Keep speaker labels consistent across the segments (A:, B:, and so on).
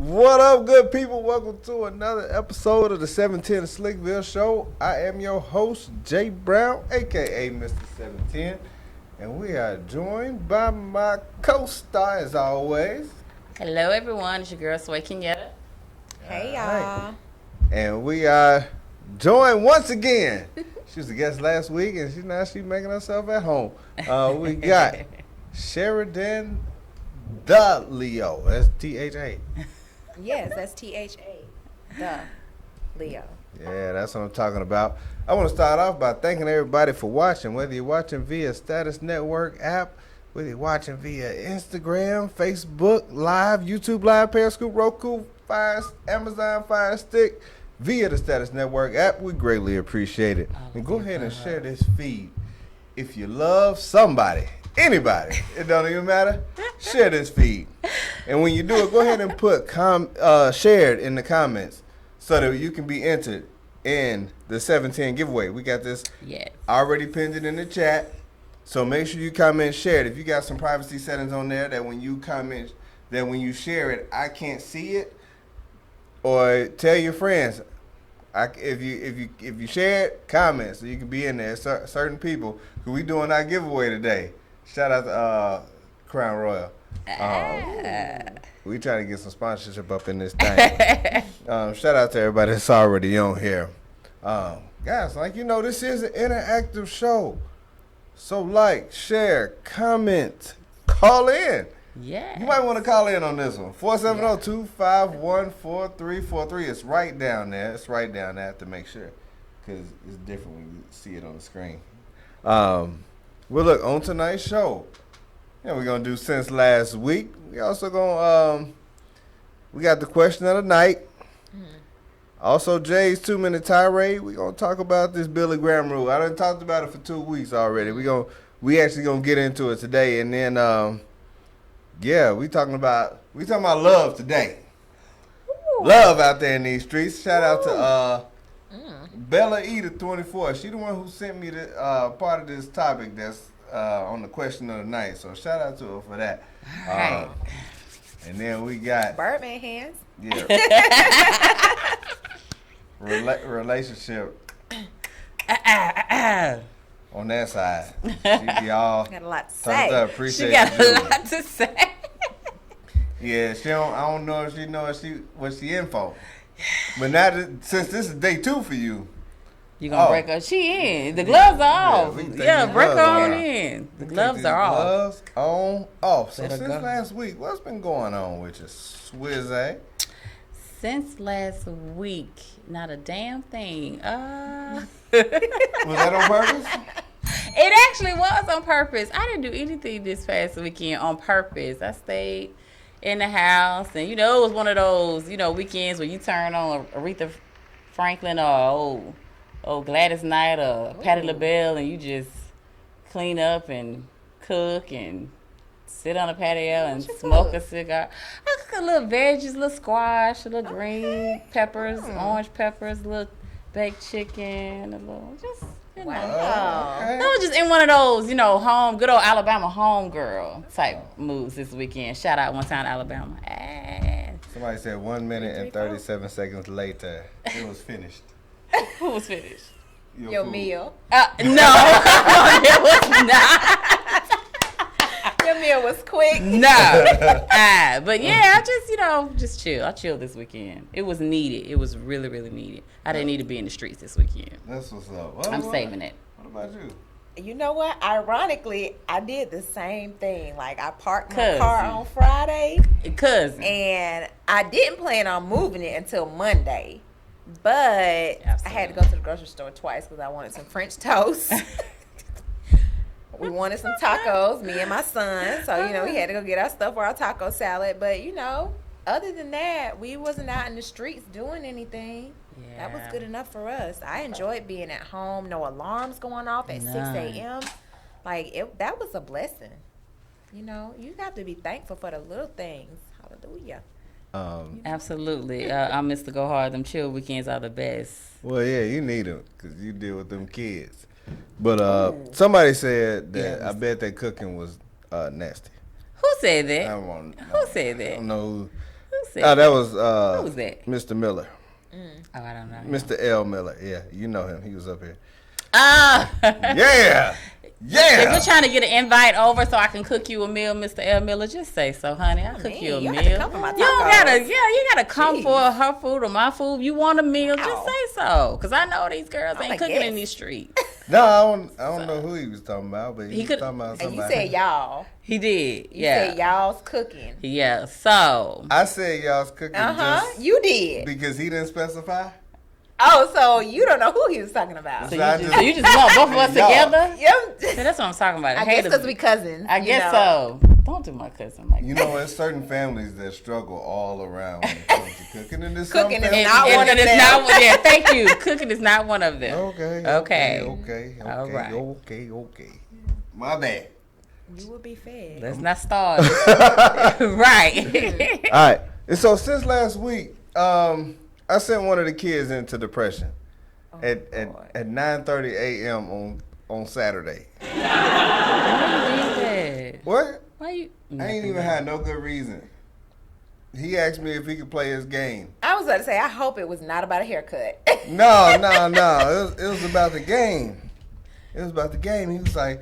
A: What up, good people? Welcome to another episode of the 710 Slickville Show. I am your host, Jay Brown, a.k.a. Mr. 710. And we are joined by my co-star, as always.
B: Hello, everyone. It's your girl, Sway Kenyatta.
C: Hey, y'all.
A: And we are joined once again. She was a guest last week, and she's making herself at home. We got Sheridan the Leo. That's T-H-A.
C: Yes, that's T-H-A. The Leo.
A: Yeah, that's what I'm talking about. I want to start off by thanking everybody for watching, whether you're watching via Status Network app, whether you're watching via Instagram, Facebook, Lyve, YouTube Live, Periscope, Roku, Amazon Fire Stick, via the Status Network app. We greatly appreciate it. And go ahead and share this feed. If you love somebody, anybody, it don't even matter, share this feed. And when you do it, go ahead and put shared in the comments so that you can be entered in the 710 giveaway. We got this already pinned in the chat. So make sure you comment shared. If you got some privacy settings on there that when you comment, that when you share it, I can't see it. Or tell your friends. If you share it, comment so you can be in there. Certain people, because we doing our giveaway today. Shout out to Crown Royal. We trying to get some sponsorship up in this thing. Shout out to everybody that's already on here. Guys, this is an interactive show. So like, share, comment, call in.
B: Yeah.
A: You might want to call in on this one. 470-251-4343. It's right down there. It's right down there to make sure. Because it's different when you see it on the screen. Well, look, on tonight's show, we're going to do since last week. We also going to, we got the question of the night. Also, Jay's 2-minute tirade. We're going to talk about this Billy Graham rule. I done talked about it for 2 weeks already. We actually going to get into it today. And then, we talking about love today. Ooh. Love out there in these streets. Shout out to Bella Eda 24. She the one who sent me the part of this topic that's on the question of the night. So shout out to her for that.
B: All right.
A: And then we got
C: Birdman hands.
A: Yeah. Relationship. On that side. She be all
C: got a lot to say.
A: Appreciate
B: she got a lot to say.
A: Yeah, I don't know if she knows what she in for. But now since this is day 2 for you.
B: You gonna break her? She in. The gloves are off. Yeah, break her on in. The gloves are off.
A: Gloves on off. So since last week, what's been going on with you, Swizzy?
B: Since last week, not a damn thing.
A: Was that on purpose?
B: It actually was on purpose. I didn't do anything this past weekend on purpose. I stayed in the house, and it was one of those weekends where you turn on Aretha Franklin or Gladys Knight or Patti LaBelle, and you just clean up and cook and sit on the patio and smoke a cigar. I cook a little veggies, a little squash, a little green peppers, orange peppers, a little baked chicken, a little
C: Wow.
B: I was just in one of those, home, good old Alabama home girl type moves this weekend. Shout out one time to Alabama.
A: Somebody said 1 minute and 37 seconds later, it was finished.
B: Who was finished?
C: Your meal.
B: No, it was not.
C: Your meal was quick.
B: No. But yeah, I just chill. I chilled this weekend. It was needed. It was really, really needed. I didn't need to be in the streets this weekend.
A: That's what's up.
B: I'm saving it.
A: What about you?
C: You know what? Ironically, I did the same thing. Like, I parked my car on Friday. And I didn't plan on moving it until Monday. But I had to go to the grocery store twice because I wanted some French toast. We wanted some tacos, me and my son. So, we had to go get our stuff for our taco salad. But, other than that, we wasn't out in the streets doing anything. Yeah. That was good enough for us. I enjoyed being at home. No alarms going off at 6 a.m. That was a blessing. You have to be thankful for the little things. Hallelujah.
B: Absolutely. I miss to go hard. Them chill weekends are the best.
A: Well, yeah, you need them because you deal with them kids. But somebody said that I bet that cooking was nasty.
B: Who said that?
A: Who
B: said that?
A: I don't know
B: Who said
A: that
B: that?
A: was
B: Who was that?
A: Mr. Miller.
B: Oh, I don't know.
A: Mr. L. Miller. Yeah, you know him. He was up here.
B: Yeah.
A: Yeah.
B: If you're trying to get an invite over so I can cook you a meal, Mr. L. Miller, just say so, honey. I'll cook you a meal. You don't gotta come for her food or my food. You want a meal, just say so. Because I know these girls ain't cooking in these streets.
A: No, I don't know who he was talking about, but he was talking about somebody.
C: And you said y'all.
B: He did.
C: You said y'all's cooking.
B: Yeah, so.
A: I said y'all's cooking just
C: you did.
A: Because he didn't specify?
C: Oh, so you don't know who he was talking about.
B: So you just want both of us together?
C: Yep.
B: So that's what I'm talking about.
C: I guess because we cousins.
B: I guess so. Don't do my cousin like that.
A: You know, there's certain families that struggle all around when it comes to cooking. And there's
C: cooking
A: some
C: is not one of them.
B: Yeah, thank you. Cooking is not one of them.
A: Okay.
B: All right.
A: Okay. My bad.
C: You will be fed.
B: Let's not start. Right.
A: All right. And so since last week, I sent one of the kids into depression at 9:30 a.m. on Saturday.
B: Why you did that?
A: What?
B: Why you?
A: I ain't even had no good reason. He asked me if he could play his game.
C: I was about to say, I hope it was not about a haircut.
A: No. It was about the game. It was about the game. He was like,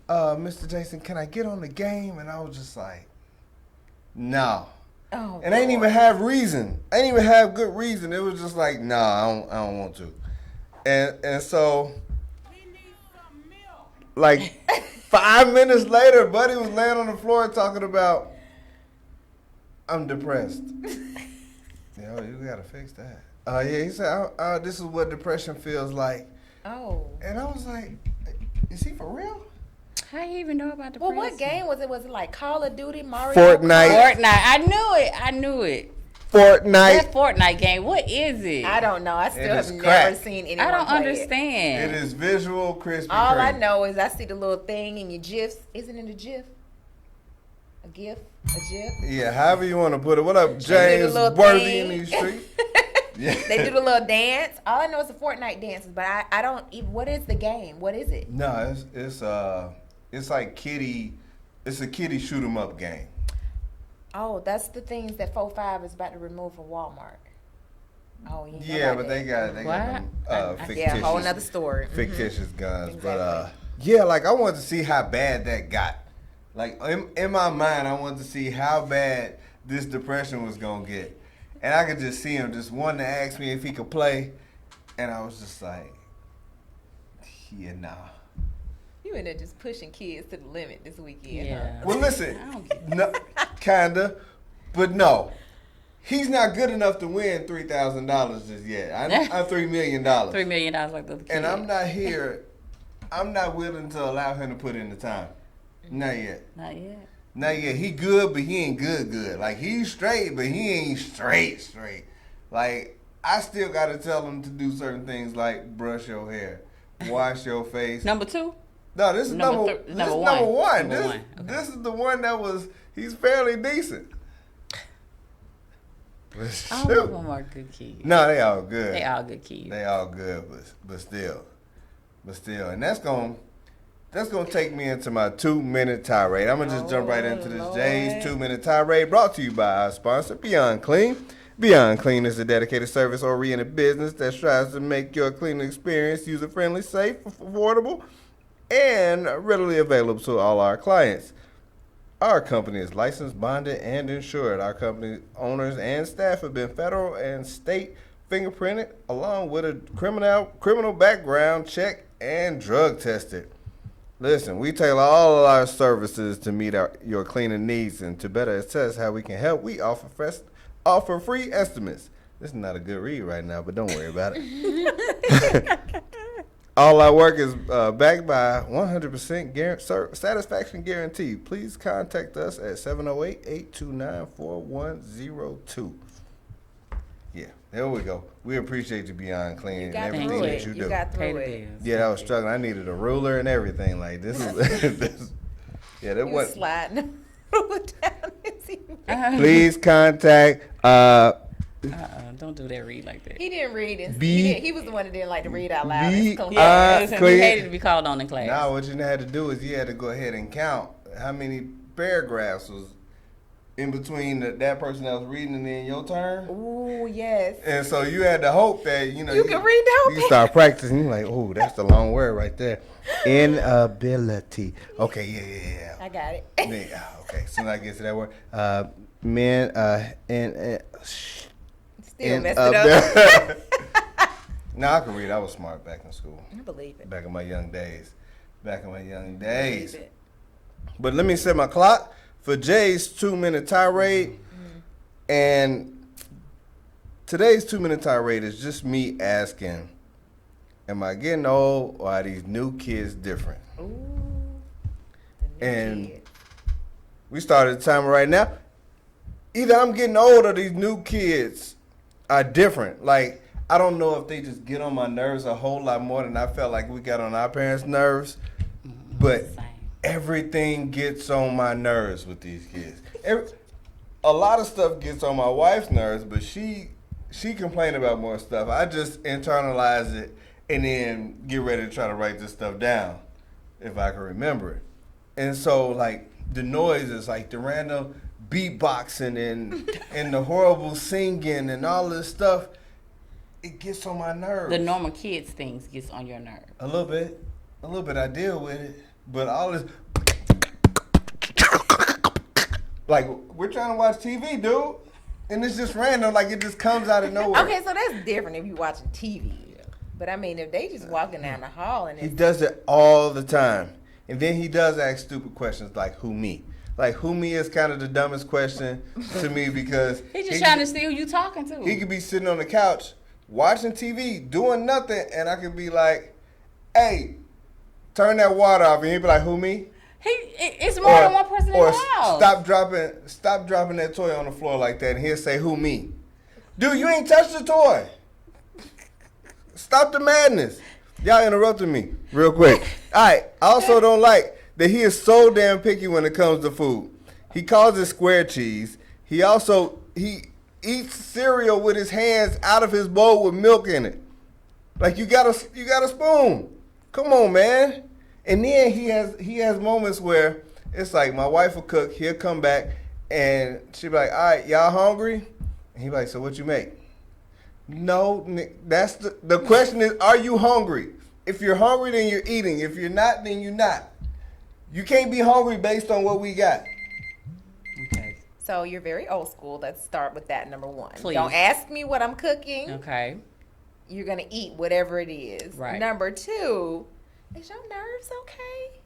A: Mr. Jason, can I get on the game? And I was just like, no.
C: Oh,
A: and I didn't even have reason. I didn't even have good reason. It was just like, nah, I don't want to. And so, like 5 minutes later, Buddy was laying on the floor talking about, I'm depressed. You gotta fix that. He said, this is what depression feels like.
C: Oh. And
A: I was like, is he for real?
B: How you even know about depression?
C: Well, what game was it? Was it like Call of Duty, Mario?
A: Fortnite.
B: I knew it.
A: Fortnite.
B: That Fortnite game. What is it?
C: I don't know. I still have never seen anyone
B: I don't
C: play
B: understand.
A: It is visual, crispy.
C: All I know is I see the little thing in your GIFs. Isn't it a GIF? A GIF? A GIF?
A: Yeah, however you want to put it. What up, James Worthy in these streets?
C: Yeah. They do the little dance. All I know is the Fortnite dances, but I don't even. What is the game? What is it?
A: No, it's like kitty. It's a kitty shoot 'em up game.
C: Oh, that's the things that 4-5 is about to remove from Walmart. Oh,
A: yeah, but they got them, fictitious.
C: Yeah, a whole nother story.
A: Fictitious guns,
C: exactly.
A: But like I wanted to see how bad that got. Like in my mind, I wanted to see how bad this depression was gonna get, and I could just see him just wanting to ask me if he could play, and I was just like, yeah, nah.
C: You ended up just pushing kids to the limit this weekend.
B: Yeah.
C: Huh?
A: Well, listen, no, kinda, but no, he's not good enough to win $3,000 just yet. I'm $3 million.
B: $3 million like the kid.
A: And I'm not here. I'm not willing to allow him to put in the time. Not yet. Not yet. He good, but he ain't good. Like he's straight, but he ain't straight. Like I still gotta tell him to do certain things like brush your hair, wash your face.
B: Number 2?
A: No, this is number one.
B: Okay.
A: This is the one that he's fairly decent.
B: I don't know more good kids.
A: No, they all good.
B: They all good kids.
A: They all good, but still, and that's gonna take me into my 2-minute tirade. I'm gonna just jump right into this.
C: Lord.
A: Jay's 2-minute tirade, brought to you by our sponsor, Beyond Clean. Beyond Clean is a dedicated service-oriented business that strives to make your cleaning experience user-friendly, safe, affordable, and readily available to all our clients. Our company is licensed, bonded, and insured. Our company owners and staff have been federal and state fingerprinted, along with a criminal background check and drug tested. Listen, we tailor all of our services to meet your cleaning needs, and to better assess how we can help, we offer free estimates. This is not a good read right now, but don't worry about it. All our work is backed by 100% satisfaction guarantee. Please contact us at 708-829-4102. Yeah, there we go. We appreciate you, Beyond Clean, and everything that you do.
C: You got through it.
A: Yeah, I was struggling. I needed a ruler and everything. Like this is yeah, that was
C: sliding.
A: Please contact
B: don't do that read like that.
C: He didn't read it. He was the one that didn't like to read out loud.
B: He hated to be called on in class.
A: Now what you had to do is you had to go ahead and count how many paragraphs in between that person that was reading and then your turn.
C: Ooh, yes.
A: And so you had to hope that, you
C: can read the whole
A: page. You start practicing. You're like, oh, that's the long word right there. Inability. Okay, yeah.
C: I got it.
A: Okay, soon as I get to that word. Men,
C: Still messed it up.
A: No, I can read. I was smart back in school.
C: I believe it.
A: Back in my young days. But let me set my clock for Jay's 2-minute tirade. Mm-hmm. And today's 2-minute tirade is just me asking, am I getting old or are these new kids different?
C: Ooh,
A: and kids. We started the timer right now. Either I'm getting old or these new kids are different. Like, I don't know if they just get on my nerves a whole lot more than I felt like we got on our parents' nerves. But everything gets on my nerves with these kids. A lot of stuff gets on my wife's nerves, but she complained about more stuff. I just internalize it and then get ready to try to write this stuff down if I can remember it. And so, like, the noises, like the random beatboxing and the horrible singing and all this stuff, it gets on my nerves.
B: The normal kids things gets on your nerves.
A: A little bit I deal with it. But all this, like, we're trying to watch TV, dude. And it's just random, like it just comes out of nowhere.
C: Okay, so that's different if you're watching TV. But I mean, if they just walking down the hall and
A: he does it all the time. And then he does ask stupid questions like, who me? Like, who me is kind of the dumbest question to me because
B: he's just trying to see who you talking to.
A: He could be sitting on the couch watching TV, doing nothing, and I could be like, hey, turn that water off, and he'd be like, who, me?
B: It's more than one person in the house.
A: Stop dropping that toy on the floor like that, and he'll say, who, me? Dude, you ain't touched the toy. Stop the madness. Y'all interrupted me real quick. All right, I also don't like that he is so damn picky when it comes to food. He calls it square cheese. He eats cereal with his hands out of his bowl with milk in it. Like, you got a spoon. Come on, man. And then he has moments where it's like my wife will cook, he'll come back, and she'll be like, all right, y'all hungry? And he'll be like, so what you make? No, that's the question is, are you hungry? If you're hungry, then you're eating. If you're not, then you're not. You can't be hungry based on what we got.
C: Okay. So you're very old school. Let's start with that, number one.
B: Please.
C: Don't ask me what I'm cooking.
B: Okay.
C: You're going to eat whatever it is.
B: Right.
C: Number two, is your nerves okay?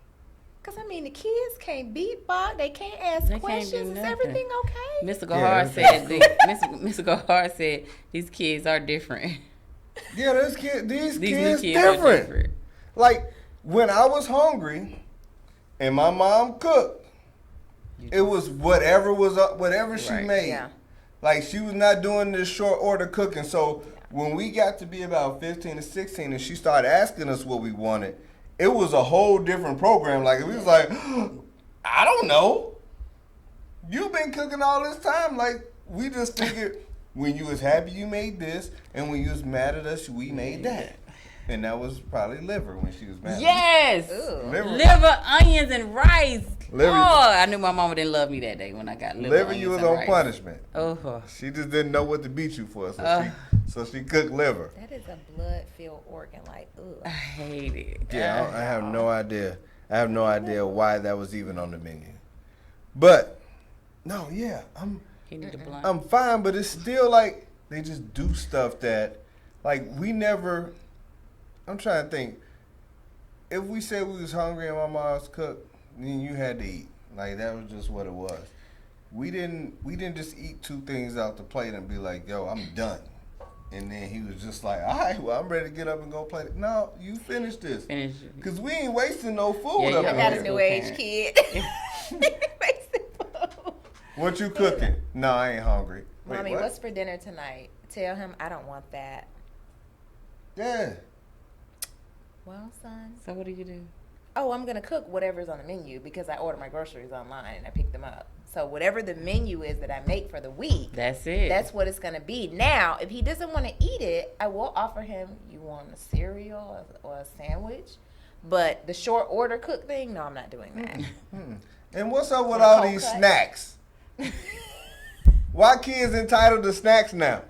C: Because, I mean, the kids can't beatbox. They can't ask questions. Is everything okay?
B: Mr. Gohar said these kids are different.
A: Yeah, these kids different. Like, when I was hungry and my mom cooked, it was whatever was up, whatever she made. Yeah. Like, she was not doing this short order cooking. So when we got to be about 15 to 16 and she started asking us what we wanted, it was a whole different program. Like, we was like, I don't know. You've been cooking all this time. Like, we just figured when you was happy you made this, and when you was mad at us, we made that. And that was probably liver when she was mad.
B: Yes. Liver, onions, and rice. Liver. Oh, I knew my mama didn't love me that day when I got liver.
A: Liver, you was on punishment.
B: Oh.
A: She just didn't know what to beat you for, so she cooked liver.
C: That is a blood-filled organ. Like, ugh.
B: I hate it.
A: Yeah, I have no idea. I have no idea why that was even on the menu. But no, yeah, I'm fine. But it's still like they just do stuff that, like, we never. I'm trying to think. If we said we was hungry and my mom's cooked, then you had to eat. Like, that was just what it was. We didn't just eat two things out the plate and be like, yo, I'm done. And then he was just like, all right, well, I'm ready to get up and go play. No, you finish this. Finish it. Because we ain't wasting no food up
C: here. I got a new age kid. Wasting food.
A: What you cooking? No, I ain't hungry.
C: Wait, Mommy, what's for dinner tonight? Tell him I don't want that.
A: Yeah.
C: Well, son.
B: So what do you do?
C: Oh, I'm going to cook whatever's on the menu because I order my groceries online and I pick them up. So whatever the menu is that I make for the week,
B: that's it.
C: That's what it's going to be. Now, if he doesn't want to eat it, I will offer him, you want a cereal or a sandwich? But the short order cook thing, no, I'm not doing that.
A: And what's up with all these snacks? Why kids entitled to snacks now?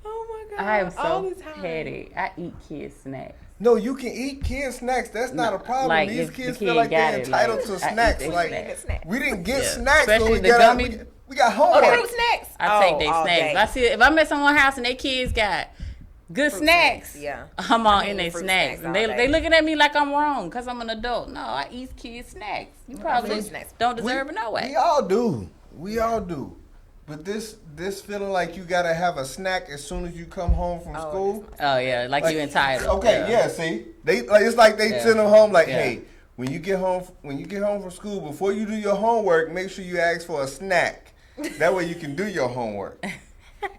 C: Oh my God.
B: I am so petty. I eat kids' snacks.
A: No, you can eat kids' snacks. That's not a problem.
B: Like,
A: These
B: if
A: kids
B: the
A: feel
B: kid
A: like they're
B: got it,
A: entitled
B: like,
A: to
B: I eat
A: snacks.
B: their
A: Like
B: snacks.
A: we didn't get
B: Yeah.
A: snacks when
B: Especially
A: we
B: the
A: got out.
B: gummy.
A: We got
C: Oh,
A: homework.
C: fruit snacks.
B: I take their
C: all
B: snacks.
C: day.
B: If I'm at someone's house and their kids got good
C: Fruit
B: snacks,
C: yeah.
B: I'm all
C: I
B: in
C: eat
B: their
C: fruit
B: snacks. And
C: all
B: they
C: day.
B: looking at me like I'm wrong because I'm an adult. No, I eat kids' snacks. You probably
C: fruit snacks.
B: don't deserve it no way.
A: We all do. We all do. But this feeling like you gotta have a snack as soon as you come home from school.
B: Oh yeah, like you entitled.
A: Okay, yeah. See, it's like they send them home like,
B: Yeah.
A: hey, when you get home from school, before you do your homework, make sure you ask for a snack. That way you can do your homework.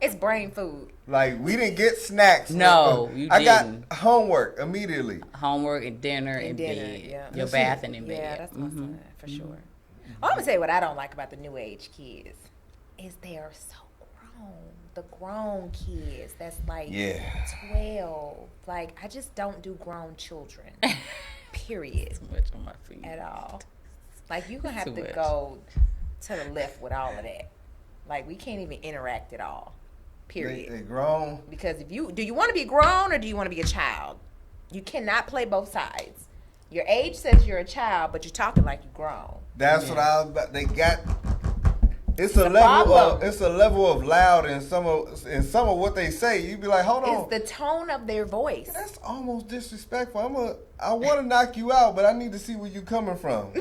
C: It's brain food.
A: Like we didn't get snacks.
B: No, you
A: I
B: didn't.
A: got homework immediately.
B: Homework and dinner and
C: dinner,
B: bed.
C: yeah.
B: Your
A: That's
B: bathing
A: it.
B: in
C: Yeah,
B: bed.
C: that's my son, for sure. I'm gonna tell you what I don't like about the new age kids is they are so grown. The grown kids that's like 12. Like I just don't do grown children. Period.
B: Too much on my feet.
C: At all. Like you gonna have
B: Too
C: to
B: much.
C: go to the left with all of that. Like we can't even interact at all. Period.
A: They grown.
C: Because do you want to be grown or do you want to be a child? You cannot play both sides. Your age says you're a child, but you're talking like you're grown.
A: That's what I was about. They got. It's
C: a problem.
A: It's a level of loud in some of what they say. You be like, hold on.
C: It's the tone of their voice.
A: That's almost disrespectful. I want to knock you out, but I need to see where you coming from.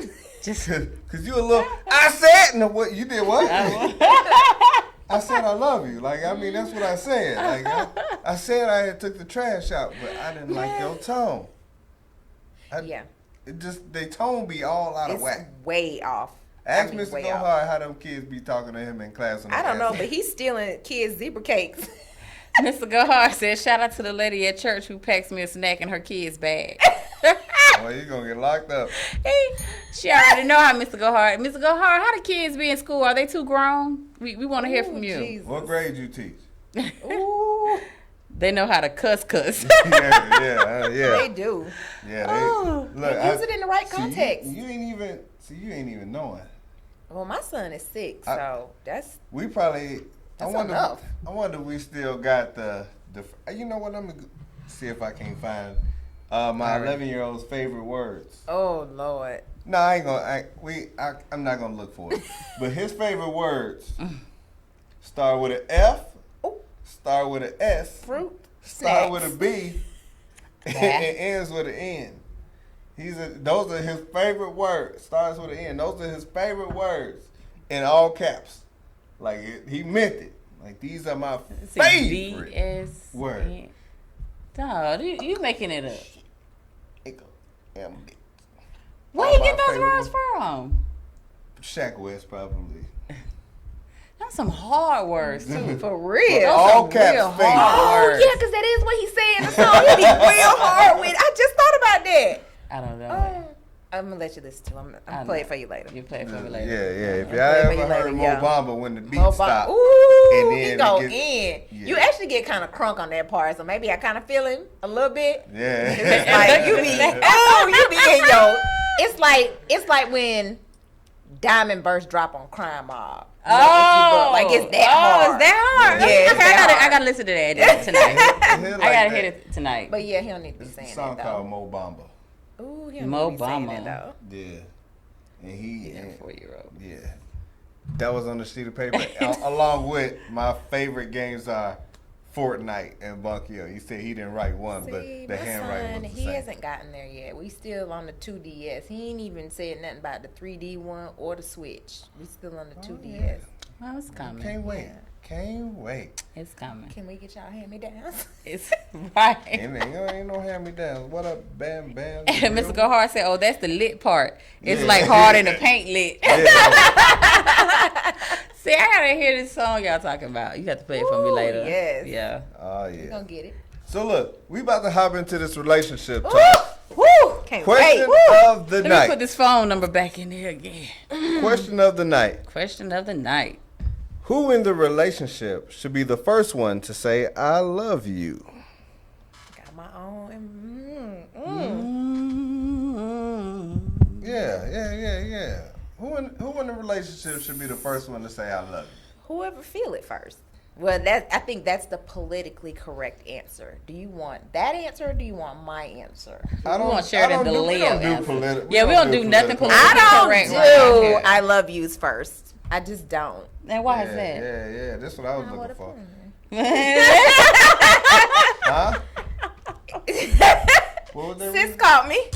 A: Just because you a little. I said no. What you did? What? I said I love you. Like I mean, that's what I said. Like I said I had took the trash out, but I didn't like your tone.
C: Yeah.
A: It just they tone be all out of
C: It's
A: whack.
C: way off.
A: Ask
C: I mean,
A: Mr.
C: way
A: Gohard how them kids be talking to him in class.
C: I don't know, but he's stealing kids' zebra cakes.
B: Mr. Gohard said, shout out to the lady at church who packs me a snack in her kid's bag.
A: Well, you gonna get locked up.
B: She already know how Mr. Gohard. Mr. Gohard, how the kids be in school? Are they too grown? We want to hear from you.
C: Jesus.
A: What grade you teach?
C: Ooh,
B: They know how to cuss.
A: yeah.
C: they do.
A: Yeah,
B: Oh.
A: look,
C: Use it in the right context.
A: You ain't even knowing.
C: Well, my son is 6, so that's
A: We probably.
C: That's enough.
A: I wonder if we still got the. You know what? Let me see if I can find my 11-year-old's favorite words.
C: oh Lord.
A: No, I ain't gonna. I'm not gonna look for it. But his favorite words start with an F, start with an S,
C: Fruit.
A: start
C: snacks.
A: with a B, and ends with an N. Those are his favorite words. Starts with an N. Those are his favorite words in all caps. Like he meant it. Like these are my favorite words.
B: Dog, you making it up. Where you get those words from?
A: Shaq West probably.
B: That's some hard words too.
C: For real.
B: Those
A: All
B: some
A: caps
B: real
A: favorite.
B: hard words.
C: Yeah, because that is what he said in the song. He be real hard with it. I just thought about that.
B: I don't know.
C: I'm going to let you listen to him. I'm going to play it for you later.
B: You play it for me later.
A: Yeah. If y'all
C: play for
A: ever
C: you
A: heard
C: later,
A: Mo
C: yeah.
A: Bamba when the beat
C: Mo
A: stopped.
C: Ooh,
A: and
C: he
A: then
C: go
A: it gets-
C: in.
A: yeah.
C: You actually get kind of crunk on that part, so maybe I kind of feel him a little bit.
A: Yeah.
C: It's like you be in your. It's like when Diamond Burst drop on Crime Mob. Like it's that hard.
B: It's that hard.
C: Yeah,
B: Okay, I gotta listen to that tonight.
A: Like
B: I gotta
A: that.
B: hit it tonight.
C: But yeah, he don't need to be
A: It's a
C: saying
A: song
C: that
A: called
C: though.
A: Mo Bamba.
C: Ooh, he don't
B: Mo
C: need to be saying
B: Bamba.
C: that though.
A: Yeah. And he,
B: Yeah, 4-year-old.
A: yeah. That was on the sheet of paper. Along with my favorite games are Fortnite and Bunkyo. He said he didn't write one, but
C: See,
A: the
C: my
A: handwriting
C: son,
A: was the
C: he
A: same.
C: hasn't gotten there yet. We still on the 2DS. He ain't even said nothing about the 3D one or the Switch. We still on the 2DS.
B: Well, it's coming.
A: Can't wait. Can't wait.
B: It's coming.
C: Can we get y'all hand-me-downs?
B: It's right.
A: Ain't no hand-me-downs. What up, Bam Bam?
B: And Mr. Gohard said, "Oh, that's the lit part. It's
A: Yeah.
B: like hard in the paint lit."
A: Yeah.
B: See, I gotta hear this song y'all talking about. You have to play it for me
C: Ooh,
B: later.
C: yes.
B: Yeah.
A: Oh,
C: We
A: yeah.
C: gonna get it.
A: So, look, we about to hop into this relationship
C: Woo!
A: talk.
C: Woo! Can't
A: Question
C: wait.
A: of the
B: Let me
A: night.
B: put this phone number back in there again.
A: Question of the night.
B: Question of the night.
A: Who in the relationship should be the first one to say, I love you?
C: Got my own.
A: Yeah. Who in the relationship should be the first one to say I love you?
C: Whoever feel it first. Well, I think that's the politically correct answer. Do you want that answer or do you want my answer?
B: I don't want Sheridan to live.
A: Yeah,
B: we don't do nothing politically correct.
C: I love yous first. I just don't.
B: And why is that?
A: Yeah. That's what I was looking for. Huh? What was that?
C: Sis caught me.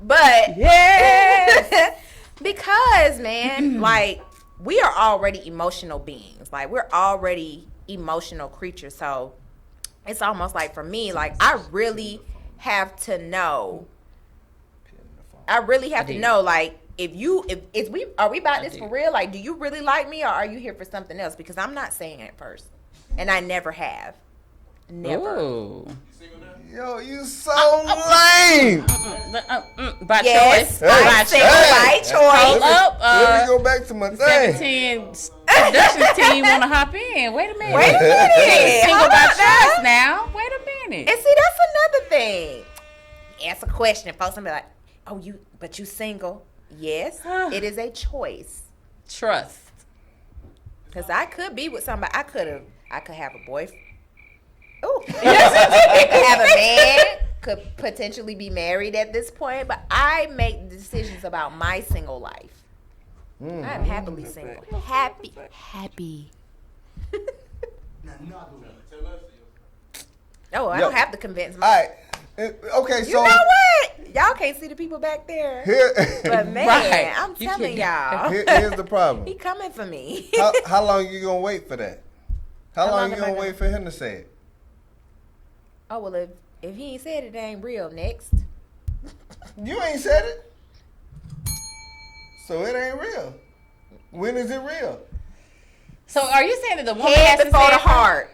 C: But yeah. Because, man, like, we are already emotional beings. Like, we're already emotional creatures. So it's almost like, for me, like, I really have to know. Like, are we about this for real? Like, do you really like me, or are you here for something else? Because I'm not saying it first, and I never have. Never.
B: Ooh.
A: Yo, you so lame.
B: By choice. By choice.
A: Hold up. Let me go back to my thing.
B: 17 production team want to hop in. Wait a minute.
C: Single
B: by choice now. Wait a minute.
C: And see, that's another thing. Ask a question. Folks will be like, oh, you single? Yes, it is a choice.
B: Trust.
C: Because I could be with somebody. I could have a boyfriend. Ooh. I could have a man, could potentially be married at this point, but I make decisions about my single life. I'm happily single. Happy. Oh, I don't have to convince myself.
A: All right. Okay, so.
C: You know what? Y'all can't see the people back there. But man,
B: right.
C: I'm telling y'all.
A: Here's the problem.
C: He coming for me.
A: How long you going to wait for that? How long you going to wait for him to say it?
C: Oh, well, if he ain't said it, it ain't real. Next.
A: You ain't said it. So it ain't real. When is it real?
B: So are you saying that the woman
C: head
B: has
C: before
B: to say
C: the heart?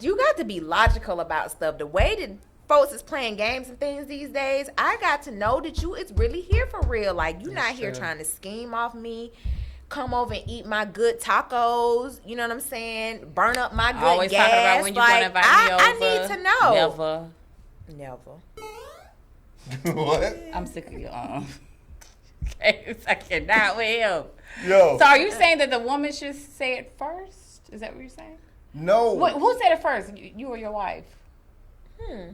C: You got to be logical about stuff. The way that folks is playing games and things these days, I got to know that you is really here for real. Like, you not here trying to scheme off me. Come over and eat my good tacos. You know what I'm saying? Burn up my good
B: always
C: gas.
B: Talking about when you're gonna invite me over.
C: I need to know. Never.
A: What?
B: I'm sick of you. I cannot with him.
A: Yo.
B: So are you saying that the woman should say it first? Is that what you're saying?
A: No.
B: Who said it first? You or your wife?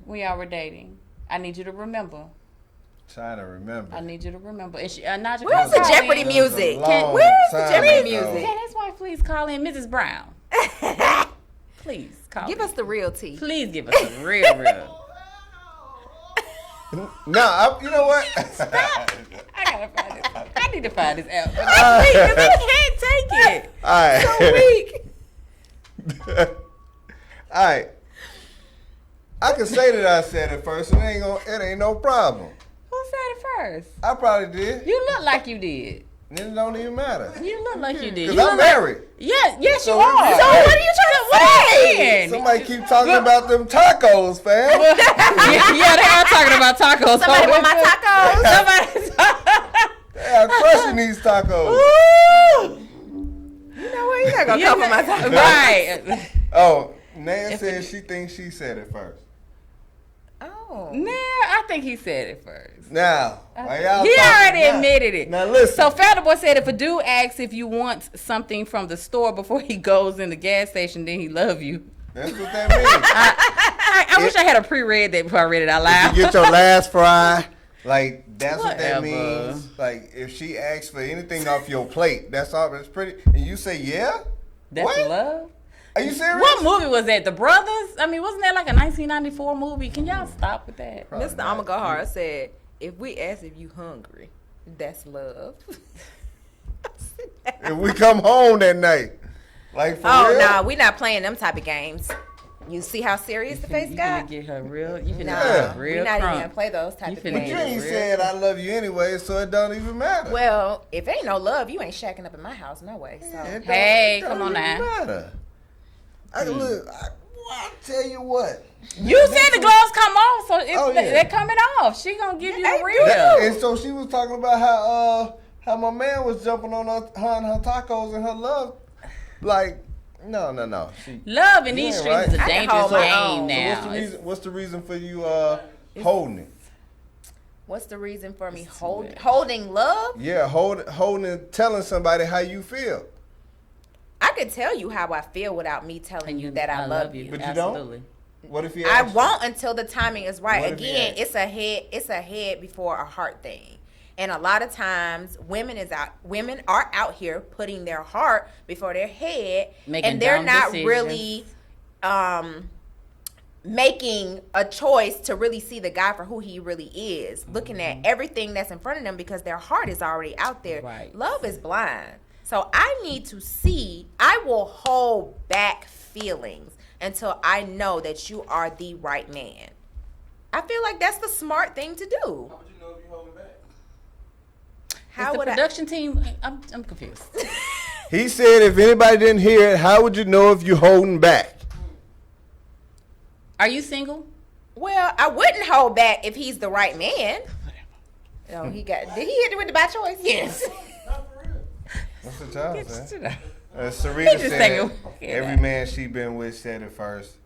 B: When y'all were dating. I need you to remember.
A: Trying to remember.
B: I need you to remember.
C: Where's the Jeopardy music? Where's the Jeopardy music?
B: Can his wife please call in Mrs. Brown? Please call.
C: Give us the real tea.
B: Please give us the real.
A: No, you know what?
B: I gotta find this. I need to find this out. Because I can't take it.
A: All right.
C: So weak.
A: All right. I can say that I said it first, and it ain't no problem.
B: Who said it first?
A: I probably did.
B: You look like you did.
A: It don't even matter.
B: You look like you did.
A: Because I'm married.
B: Yes, you
A: So
B: are.
A: what
B: So what are you trying to say?
A: Somebody keep talking about them tacos, fam.
B: Yeah, they are talking about tacos.
C: Somebody want my tacos?
A: They are crushing these tacos.
C: Ooh. You know what? You're not going to come for my tacos.
B: Right.
A: Oh, Nan said she thinks she said it first.
C: Oh.
B: Nah, I think he said it first.
A: Now,
B: He already admitted it.
A: Now listen.
B: So Fatter Boy said if a dude asks if you want something from the store before he goes in the gas station, then he love you.
A: That's what that means.
B: I wish I had a pre-read that before I read it out loud.
A: If you get your last fry, like that's what that
B: Whatever.
A: means. Like if she asks for anything off your plate, that's all. That's pretty. And you say yeah.
B: That's
A: what?
B: love.
A: Are you serious?
B: What movie was that? The Brothers? I mean, wasn't that like a 1994 movie? Can y'all stop with that?
A: Probably
C: Mr.
A: not.
C: Amagahara said, if we ask if you hungry, that's love.
A: If we come home that night, like for real.
C: Oh, no, we not playing them type of games. You see how serious the face got?
B: You finna get her real. You finna
C: Nah,
B: get her real
C: we not
B: crunk.
C: even gonna play those type
B: You
C: of
B: finna
A: But you
C: games.
A: ain't said I love you anyway, so it don't even matter.
C: Well, if ain't no love, you ain't shacking up in my house, no way. So
A: It
B: Hey,
A: don't
B: come on
A: even
B: now.
A: Matter. Look, I tell you what.
B: You said the gloves come off, so they're coming off. She gonna give you the real.
A: And so she was talking about how my man was jumping on her and her tacos and her love. Like, no.
B: Love in these
A: Yeah,
B: streets is a
A: right.
B: dangerous
C: hold my
B: game
C: own.
B: now.
A: So what's the reason for you holding it?
C: What's the reason for me holding love?
A: Yeah, holding, telling somebody how you feel.
C: I could tell you how I feel without me telling you that I love you.
A: But you
B: Absolutely.
A: don't? What if you
C: I won't until the timing is right.
A: Again,
C: it's a head before a heart thing. And a lot of times women are out here putting their heart before their head, and they're not really making a choice to really see the guy for who he really is, looking at everything that's in front of them because their heart is already out there.
B: Right.
C: Love is blind. So I need to see. I will hold back feelings until I know that you are the right man. I feel like that's the smart thing to do.
A: How would you know if you're holding back?
B: How would the production team? I'm confused.
A: He said if anybody didn't hear it, how would you know if you're holding back?
B: Are you single?
C: Well, I wouldn't hold back if he's the right man. No, did he hit it with the by choice?
B: Yes.
A: What's the child saying? Sarita said every man she been with said it first.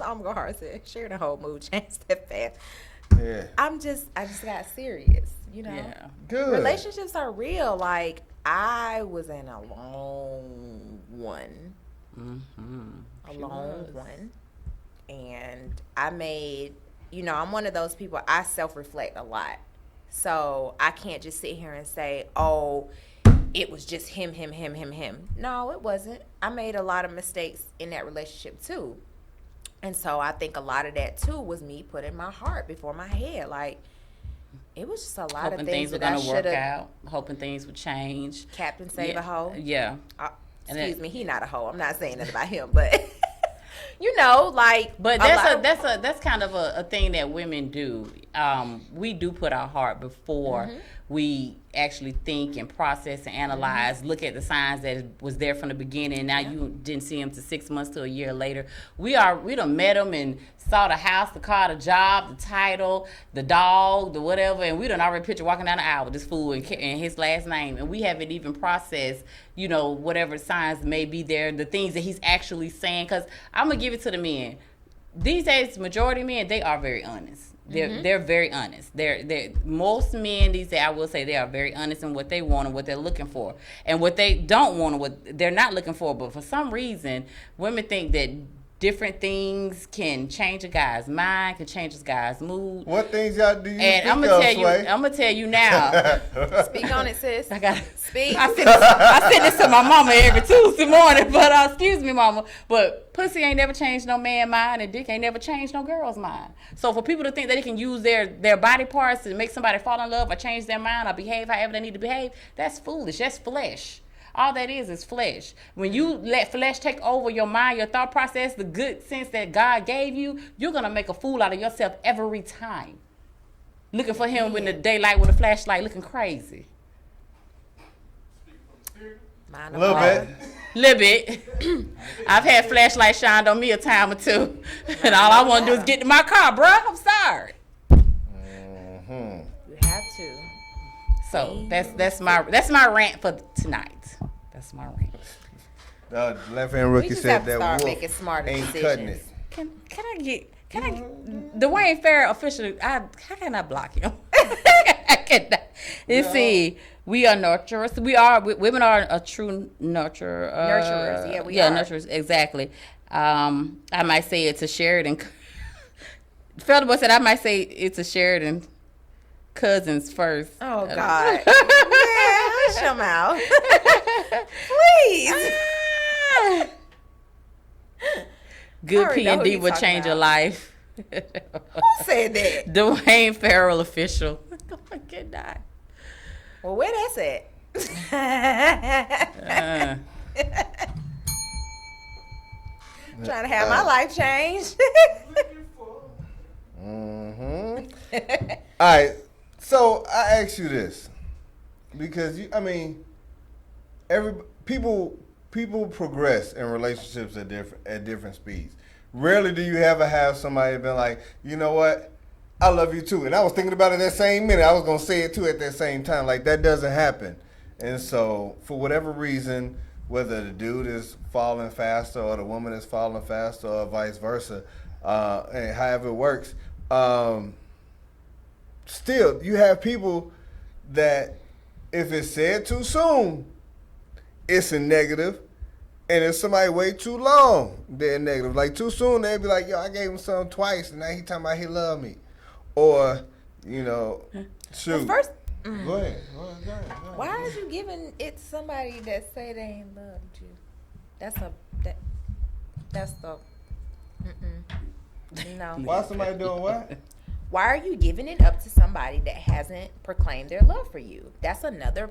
C: I'm going hard said, share the whole mood change that fast.
A: Yeah.
C: I just got serious, you know.
B: Yeah.
A: Good.
C: Relationships are real. Like, I was in a long one. A long one. And I made, I'm one of those people, I self-reflect a lot. So I can't just sit here and say, oh, it was just him. No, it wasn't. I made a lot of mistakes in that relationship too. And so I think a lot of that too was me putting my heart before my head. Like, it was just a lot of things
B: were
C: that I should have.
B: Work out, hoping things would change.
C: Captain Save a Hoe.
B: Yeah.
C: Excuse me, he not a hoe. I'm not saying that about him, but
B: But that's kind of a thing that women do. We do put our heart before we actually think and process and analyze, look at the signs that was there from the beginning. Now you didn't see them to 6 months to a year later. We done met them and saw the house, the car, the job, the title, the dog, the whatever, and we done already picture walking down the aisle with this fool and his last name, and we haven't even processed, whatever signs may be there, the things that he's actually saying. Because I'm gonna give it to the men. These days, majority of men, they are very honest. They're very honest. They're most men these days, I will say, they are very honest in what they want and what they're looking for, and what they don't want and what they're not looking for. But for some reason, women think that different things can change a guy's mind, can change a guy's mood.
A: What things y'all do you
B: and I'm gonna tell you now.
C: Speak on it, sis.
B: I gotta
C: speak.
B: I send this to my mama every Tuesday morning, but excuse me, mama. But pussy ain't never changed no man's mind, and dick ain't never changed no girl's mind. So for people to think that they can use their body parts to make somebody fall in love or change their mind or behave however they need to behave, that's foolish. That's flesh. All that is flesh. When you let flesh take over your mind, your thought process, the good sense that God gave you, you're going to make a fool out of yourself every time. Looking for him in the daylight with a flashlight, looking crazy.
A: A little
B: bit. I've had flashlight shined on me a time or two. And all I want to do is get to my car, bruh. I'm sorry.
C: You have to.
B: So that's my rant for tonight. That's my rant.
A: The left hand rookie said that wolf
C: making smarter
A: ain't
C: decisions.
A: cutting it.
B: Can I get Dwayne Farrell officially? How can I block him? I cannot. Let's see. We are nurturers. Women are a true nurturer.
C: Nurturers. Yeah, we
B: are.
C: Yeah,
B: nurturers. Exactly. I might say it's a Sheridan. Felderboy said I might say it's a Sheridan cousins first.
C: Oh God. Hush your mouth. Please.
B: Good P&D will change your life.
C: Who said that?
B: Dwayne Farrell official. I can't die.
C: Well, where that's at? Trying to have my life changed.
A: All right. So I ask you this because people progress in relationships at different speeds. Rarely do you ever have somebody been like, you know what, I love you too. And I was thinking about it that same minute. I was gonna say it too at that same time. Like, that doesn't happen. And so for whatever reason, whether the dude is falling faster or the woman is falling faster or vice versa, and however it works, still, you have people that if it's said too soon, it's a negative. And if somebody wait too long, they're negative. Like too soon, they'd be like, yo, I gave him something twice, and now he talking about he love me. Or, shoot.
C: Well, first,
A: Go ahead.
C: Why are you giving it to somebody that say they ain't loved you? No.
A: Why somebody doing what?
C: Why are you giving it up to somebody that hasn't proclaimed their love for you? That's another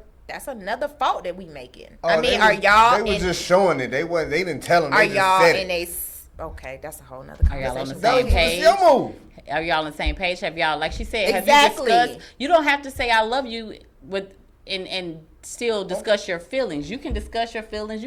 C: fault that we making.
A: Oh,
C: are y'all?
A: They were just showing it. They didn't tell them.
C: Are
A: they
C: y'all
A: just said
C: in
A: it.
B: Okay,
C: that's a whole nother conversation.
B: Are y'all on the same page?
A: Your move.
B: Are y'all on the same page? Have y'all, like she said,
C: exactly.
B: Have you discussed? You don't have to say I love you and still discuss your feelings. You can discuss your feelings.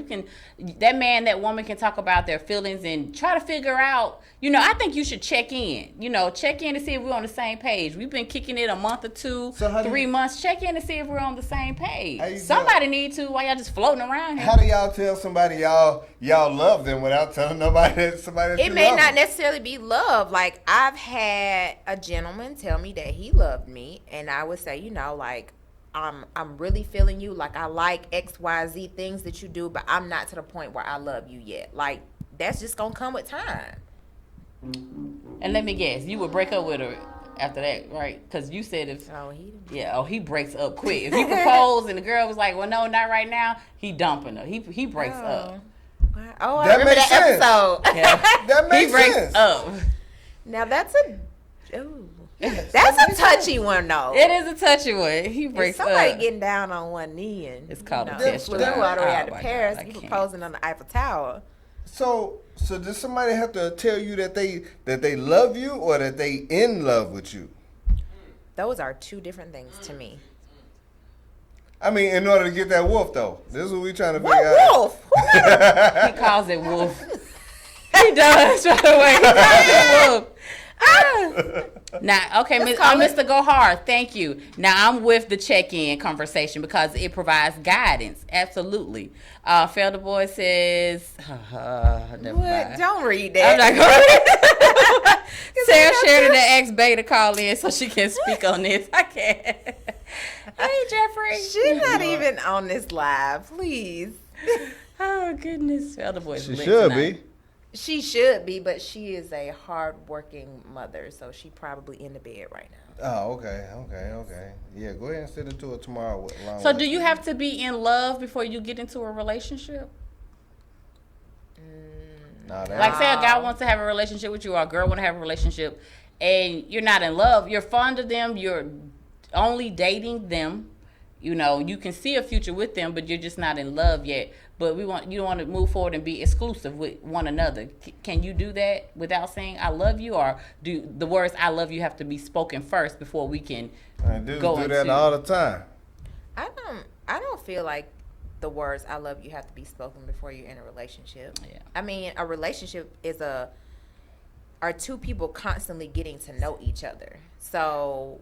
B: That woman can talk about their feelings and try to figure out, I think you should check in. Check in to see if we're on the same page. We've been kicking it a month or two, 3 months. Check in to see if we're on the same page. Somebody need to, while y'all just floating around here.
A: How do y'all tell somebody y'all love them without telling nobody that somebody that
C: it may not necessarily be love. Like, I've had a gentleman tell me that he loved me, and I would say, I'm really feeling you. Like, I like XYZ things that you do, but I'm not to the point where I love you yet. Like, that's just gonna come with time.
B: And let me guess, you would break up with her after that, right? Because you said he breaks up quick. If he proposed and the girl was like, well, no, not right now, he dumping her. He breaks up.
C: Oh, I remember that episode.
A: Yeah. That makes sense.
B: He breaks up.
C: Now that's a touchy one, though.
B: It is a touchy one. He breaks up.
C: Somebody getting down on one knee and
B: it's called a
C: test drive. Flew all the way out to Paris.
B: God,
C: he proposing on the Eiffel Tower.
A: So does somebody have to tell you that they love you or that they in love with you?
C: Those are two different things to me.
B: I
A: mean, in order to get that wolf, though, this is what we trying to figure
C: out. Wolf?
B: He calls it wolf. He does right away. He calls it wolf. Now, okay, Mr. Go Hard, thank you. Now, I'm with the check-in conversation because it provides guidance. Absolutely. Felder Boy says, never mind.
C: Don't read that.
B: I'm not going to. Sarah Sheridan asked Bay to call in so she can speak on this. I can't. Hey, Jeffrey.
C: She's not even on this live. Please.
B: Oh, goodness. Felder Boy's
A: She should be.
C: She should be, but she is a hard-working mother, so she probably in the bed right now.
A: Oh, okay. Yeah, go ahead and send it to her tomorrow.
B: So do you have to be in love before you get into a relationship? Like, say a guy wants to have a relationship with you or a girl want to have a relationship, and you're not in love. You're fond of them. You're only dating them. You can see a future with them, but you're just not in love yet. But you want to move forward and be exclusive with one another. Can you do that without saying I love you, or do the words I love you have to be spoken first before we can go into?
A: Do that all the time.
C: I don't feel like the words I love you have to be spoken before you're in a relationship.
B: Yeah.
C: I mean, a relationship are two people constantly getting to know each other. So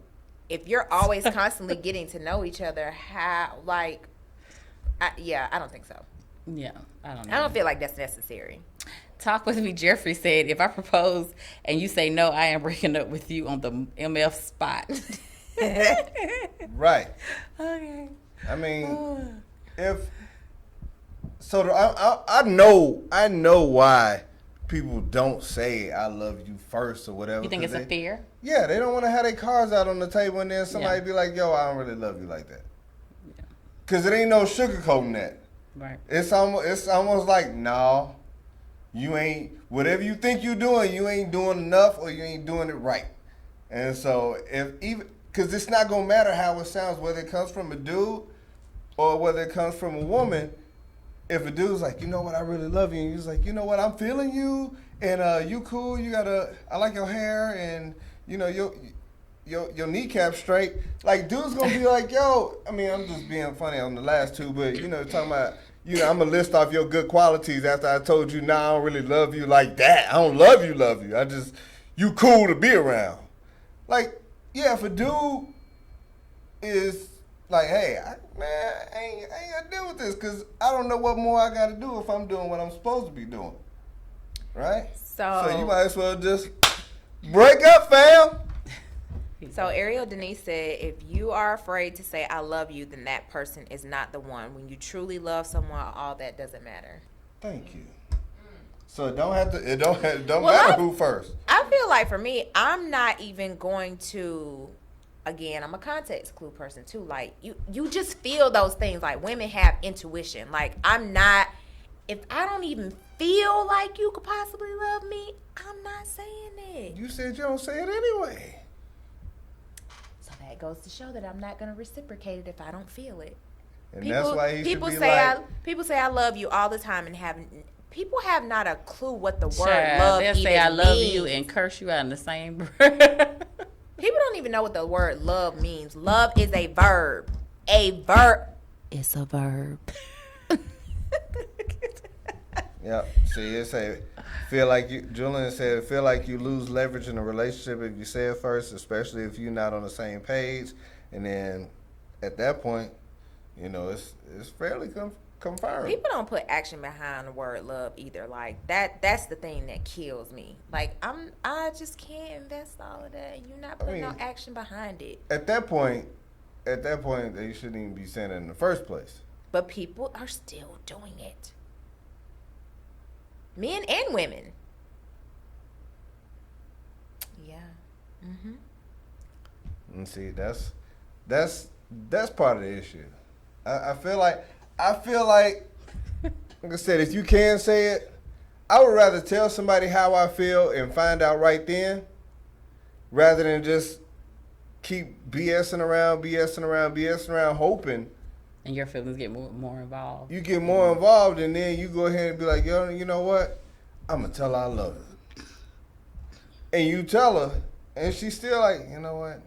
C: if you're always constantly getting to know each other, I don't think so.
B: Yeah, I don't know.
C: I don't feel like that's necessary.
B: Talk with me, Jeffrey said, if I propose and you say no, I am breaking up with you on the MF spot.
A: Right.
B: Okay.
A: I mean, I know why people don't say I love you first or whatever.
B: You think it's a fear?
A: Yeah, they don't want to have their cards out on the table and then somebody be like, yo, I don't really love you like that. Yeah. Because it ain't no sugarcoating that.
B: Right.
A: It's almost like, no, you ain't, whatever you think you're doing, you ain't doing enough or you ain't doing it right. And so because it's not going to matter how it sounds, whether it comes from a dude or whether it comes from a woman. If a dude's like, you know what, I really love you, and he's like, you know what, I'm feeling you, and you cool, I like your hair, and your kneecap straight. Like, dude's gonna be like, yo, I mean, I'm just being funny on the last two, but talking about, I'm gonna list off your good qualities after I told you, I don't really love you like that. I don't love you. I just, you cool to be around. Like, yeah, if a dude is like, hey, I ain't gonna deal with this because I don't know what more I gotta do if I'm doing what I'm supposed to be doing. Right?
C: So
A: you might as well just break up, fam.
C: So Ariel Denise said, if you are afraid to say I love you, then that person is not the one. When you truly love someone, all that doesn't matter.
A: Thank you. So it don't matter who first.
C: I feel like for me, I'm not even going to, again, I'm a context clue person too. Like you just feel those things. Like women have intuition. Like I'm not, if I don't even feel like you could possibly love me, I'm not saying it.
A: You said you don't say it anyway.
C: So that goes to show that I'm not going to reciprocate it if I don't feel it.
A: And that's why he
C: people
A: should be
C: say
A: like...
C: people say I love you all the time and people have not a clue what the word
B: Child,
C: love
B: they'll
C: even
B: say I love
C: means.
B: you and curse you out in the same breath.
C: People don't even know what the word love means. Love is a verb. A verb. It's a verb.
A: Yep. See, it say, Julian said, feel like you lose leverage in a relationship if you say it first, especially if you're not on the same page. And then at that point, it's fairly confirmed.
C: People don't put action behind the word love either. Like that's the thing that kills me. Like I just can't invest all of that. You're not putting no action behind it.
A: At that point, they shouldn't even be saying it in the first place.
C: But people are still doing it. Men and women. Yeah. Mhm.
A: And see, that's part of the issue. I feel like, like I said, if you can say it, I would rather tell somebody how I feel and find out right then, rather than just keep BSing around, hoping.
B: And your feelings get more involved.
A: You get more involved, and then you go ahead and be like, yo, you know what? I'm going to tell her I love her. And you tell her, and she's still like, you know what?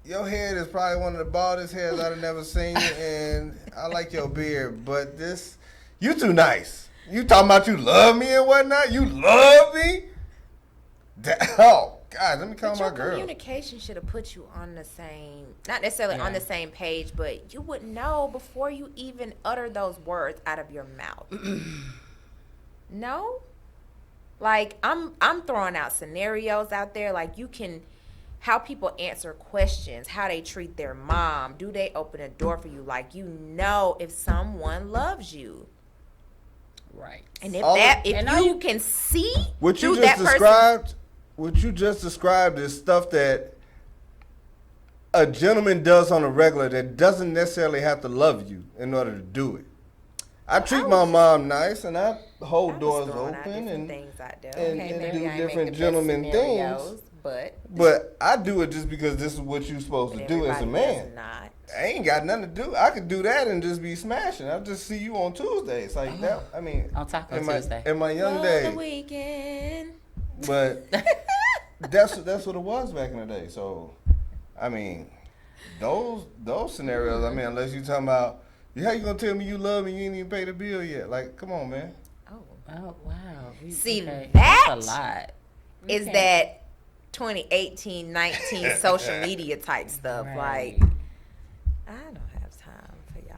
A: Your head is probably one of the baldest heads I've never seen, and I like your beard, but you too nice. You talking about you love me and whatnot? You love me? Oh, God, let me call my girl.
C: Communication should have put you on the same, not necessarily on the same page, but you would know before you even utter those words out of your mouth. No? Like, I'm throwing out scenarios out there. Like, how people answer questions, how they treat their mom. Do they open a door for you? Like, if someone loves you.
B: Right.
C: And if you can see
A: what you
C: through
A: just
C: that
A: described,
C: person.
A: What you just described is stuff that a gentleman does on a regular that doesn't necessarily have to love you in order to do it. I treat my mom nice, and I hold doors open and do different gentleman things. But I do it just because this is what you're supposed to do as a man. I ain't got nothing to do. I could do that and just be smashing. I'll just see you on Tuesdays like that. I mean,
B: on Taco Tuesday.
A: In my young days.
C: The weekend.
A: But that's what it was back in the day. So, I mean, those scenarios. I mean, unless you talking about, how you gonna tell me you love me? You ain't even paid the bill yet. Like, come on, man.
B: Oh wow.
C: That's
B: a lot.
C: Is that 2018, 19 social media type stuff?
B: Right.
C: Like, I don't have time for y'all.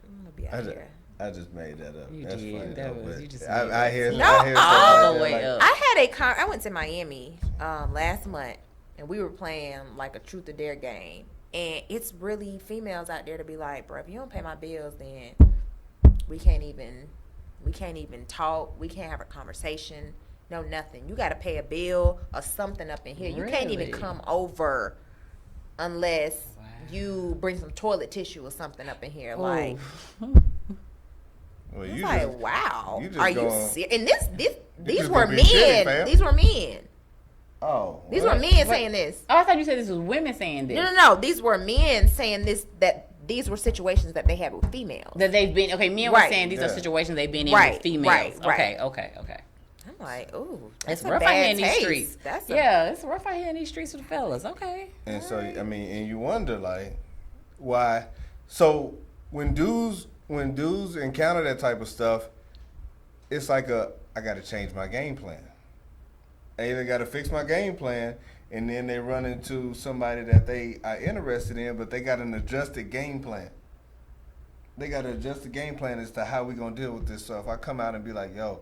C: I'm gonna be out here.
A: I just made that up.
B: You
A: That's
B: did.
A: funny.
B: That was, you just
A: I hear
B: all the way up.
C: I went to Miami last month, and we were playing like a truth or dare game. And it's really females out there to be like, bro, if you don't pay my bills, then we can't even talk. We can't have a conversation. No, nothing. You got to pay a bill or something up in here. You can't even come over unless you bring some toilet tissue or something up in here. Like,
A: well,
C: it's like, wow. Are you serious? And these were men. These were men.
A: Oh.
C: These were men saying this.
B: Oh, I thought you said this was women saying this.
C: No. These were men saying this, that these were situations that they had with females.
B: That they've been, men were saying these are situations they've been in with females. Right. Okay.
C: I'm like, ooh,
B: it's rough out here in these streets.
C: It's
B: rough out here in these streets with the fellas. Okay.
A: And so, I mean, and you wonder, like, why? So when dudes encounter that type of stuff, it's like I got to change my game plan. I either got to fix my game plan, and then they run into somebody that they are interested in, but they got an adjusted game plan. They got to adjust the game plan as to how we going to deal with this stuff. I come out and be like, yo,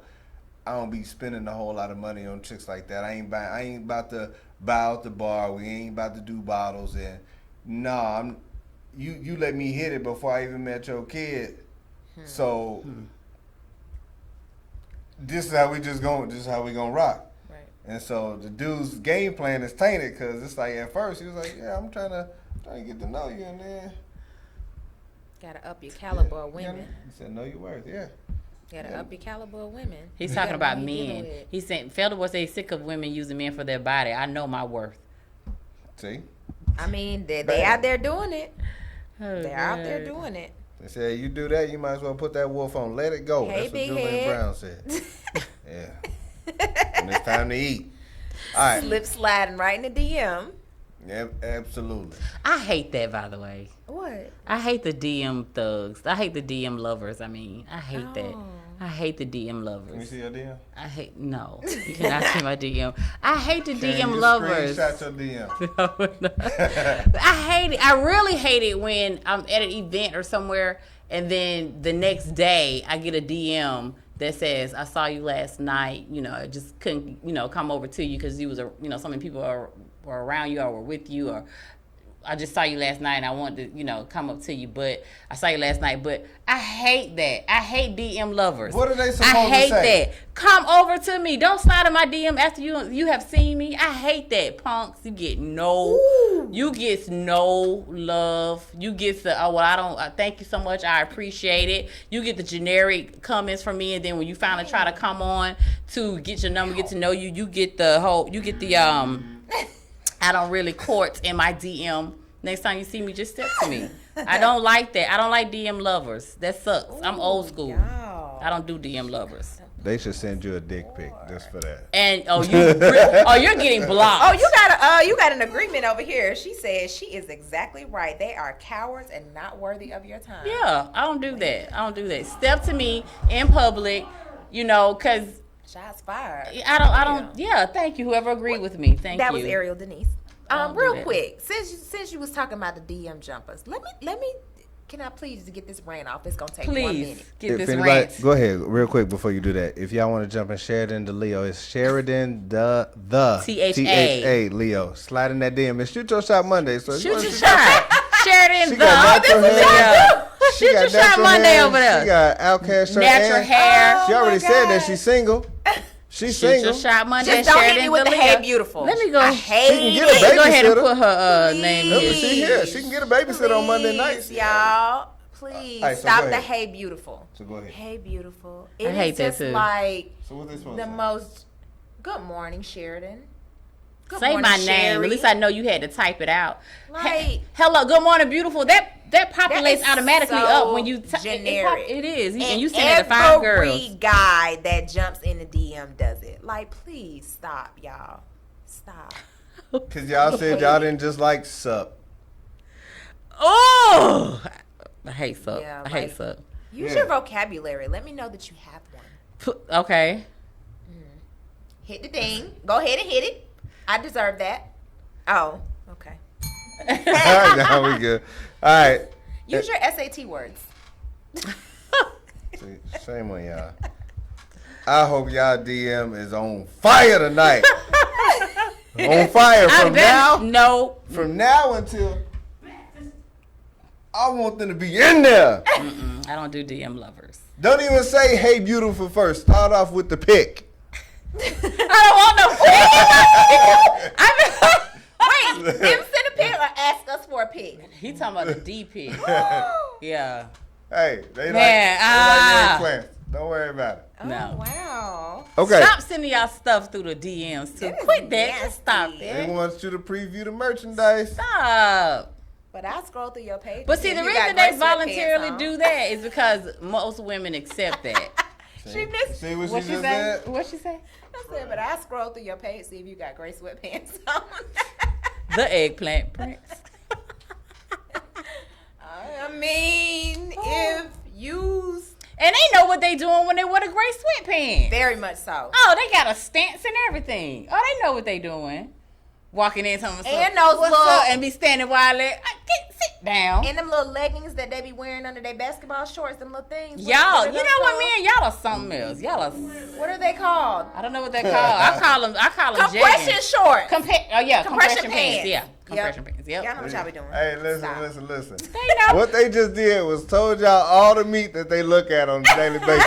A: I don't be spending a whole lot of money on chicks like that. I ain't about to buy out the bar. We ain't about to do bottles. And you let me hit it before I even met your kid. So this is how we gonna rock. Right. And so the dude's game plan is tainted because it's like at first he was like, yeah, I'm trying to get to know you, and then
C: gotta up your caliber of women.
A: He said, know your worth, yeah.
C: Gotta up your caliber of women.
B: He's talking about men. He's saying Felder was sick of women using men for their body. I know my worth.
A: See?
C: I mean, they out there doing it. They're out there doing it.
A: They said, you do that, you might as well put that wolf on. Let it go.
C: Hey,
A: that's what Julian Brown said. Yeah. And it's time to eat. All right.
C: Slip sliding right in the DM.
A: Yeah, absolutely.
B: I hate that, by the way.
C: What?
B: I hate the DM thugs. I hate the DM lovers. I hate that. I hate the DM lovers.
A: Can you see your DM?
B: No. You cannot see my DM. I hate the DM lovers.
A: Screenshot your DM.
B: No. I hate it. I really hate it when I'm at an event or somewhere and then the next day I get a DM that says, I saw you last night, I just couldn't, come over to you because you was, so many people were around you or were with you, or I just saw you last night and I wanted to, come up to you, but I saw you last night. But I hate that. I hate DM lovers.
A: What are they supposed to say?
B: I hate that. Come over to me. Don't slide in my DM after you have seen me. I hate that. Punks, you get no love. You get the, thank you so much. I appreciate it. You get the generic comments from me, and then when you finally try to come on to get your number, get to know you, you get the I don't really court in my DM. Next time you see me, just step to me. I don't like that. I don't like DM lovers. That sucks. I'm old school. Yo. I don't do DM lovers.
A: They should send you a dick pic just for that.
B: And you're getting blocked.
C: Oh, you got an agreement over here. She says she is exactly right. They are cowards and not worthy of your time.
B: Yeah, I don't do that. Step to me in public, because
C: shots fired.
B: I don't. Yeah, thank you. Whoever agreed with me, thank you.
C: That was Ariel Denise. Real quick, since you was talking about the DM jumpers, let me. Can I please get this rant off? It's gonna take 1 minute.
B: Get this rant.
A: Go ahead, real quick before you do that. If y'all want to jump in Sheridan to Leo, it's Sheridan the THA Leo. Slide in that DM and shoot your shot Monday. So
B: shoot your shot. Sheridan the. Shoot your shot Monday over there.
A: She got Outcast shirt.
B: Natural hair.
A: She already said that she's single. She's single.
B: Shoot your shot Monday.
C: Just don't hit me with the Hey Beautiful.
B: Let me go.
C: I hate it.
B: Go ahead and put her name
A: here. She can get a babysitter on Monday nights.
C: Y'all. Please stop the Hey Beautiful.
A: So go ahead.
C: Hey Beautiful.
B: I hate that too.
C: Like
A: so what they supposed
C: the
A: to say?
C: most. Good morning, Sheridan. Good
B: say
C: morning,
B: my name.
C: Sherry.
B: At least I know you had to type it out.
C: Like
B: hello, good morning, beautiful. That populates automatically
C: so
B: up when you
C: generic.
B: It is. And you send it to 5 girls.
C: Every guy that jumps in the DM does it. Like, please stop, y'all. Stop.
A: Cause y'all said y'all didn't just like sup.
B: Oh, I hate sup. Yeah, I hate sup.
C: Use your vocabulary. Let me know that you have one.
B: Okay.
C: Hit the ding. Go ahead and hit it. I deserve that. Oh, okay.
A: Now we good. All right.
C: Use your SAT words.
A: Shame on y'all. I hope y'all DM is on fire tonight. On fire from now.
B: No.
A: From now until I want them to be in there.
B: I don't do DM lovers.
A: Don't even say hey beautiful first. Start off with the pic.
B: I don't want no pic.
C: Wait, them send a pic or ask us for a pic?
B: He talking about the D pic. Yeah.
A: Hey, they like plants. Don't worry about it.
C: Oh, no. Wow.
A: Okay.
B: Stop sending y'all stuff through the DMs too. Quit that. Just stop it.
A: They want you to preview the merchandise.
B: Stop.
C: But I scroll through your page.
B: But see, the reason they voluntarily do that is because most women accept that.
C: She missed.
A: See what she just said?
B: What she say?
C: I said, but I scroll through your page, see if you got gray sweatpants on.
B: The eggplant prince.
C: I mean, if you...
B: And they know what they doing when they wear the gray sweatpants.
C: Very much so.
B: Oh, they got a stance and everything. Oh, they know what they doing. Walking in, telling
C: and those
B: what's up, and be standing while they down.
C: And them little leggings that they be wearing under their basketball shorts, them little things.
B: Y'all, you know what, man? Y'all are something else. Y'all are.
C: What are they called?
B: I don't know what they're called. I call them
C: compression shorts.
B: Compression pants. Yeah, compression pants. Yep.
C: Y'all know what y'all be doing.
A: Hey, listen.
B: They know.
A: What they just did was told y'all all the meat that they look at on a daily basis.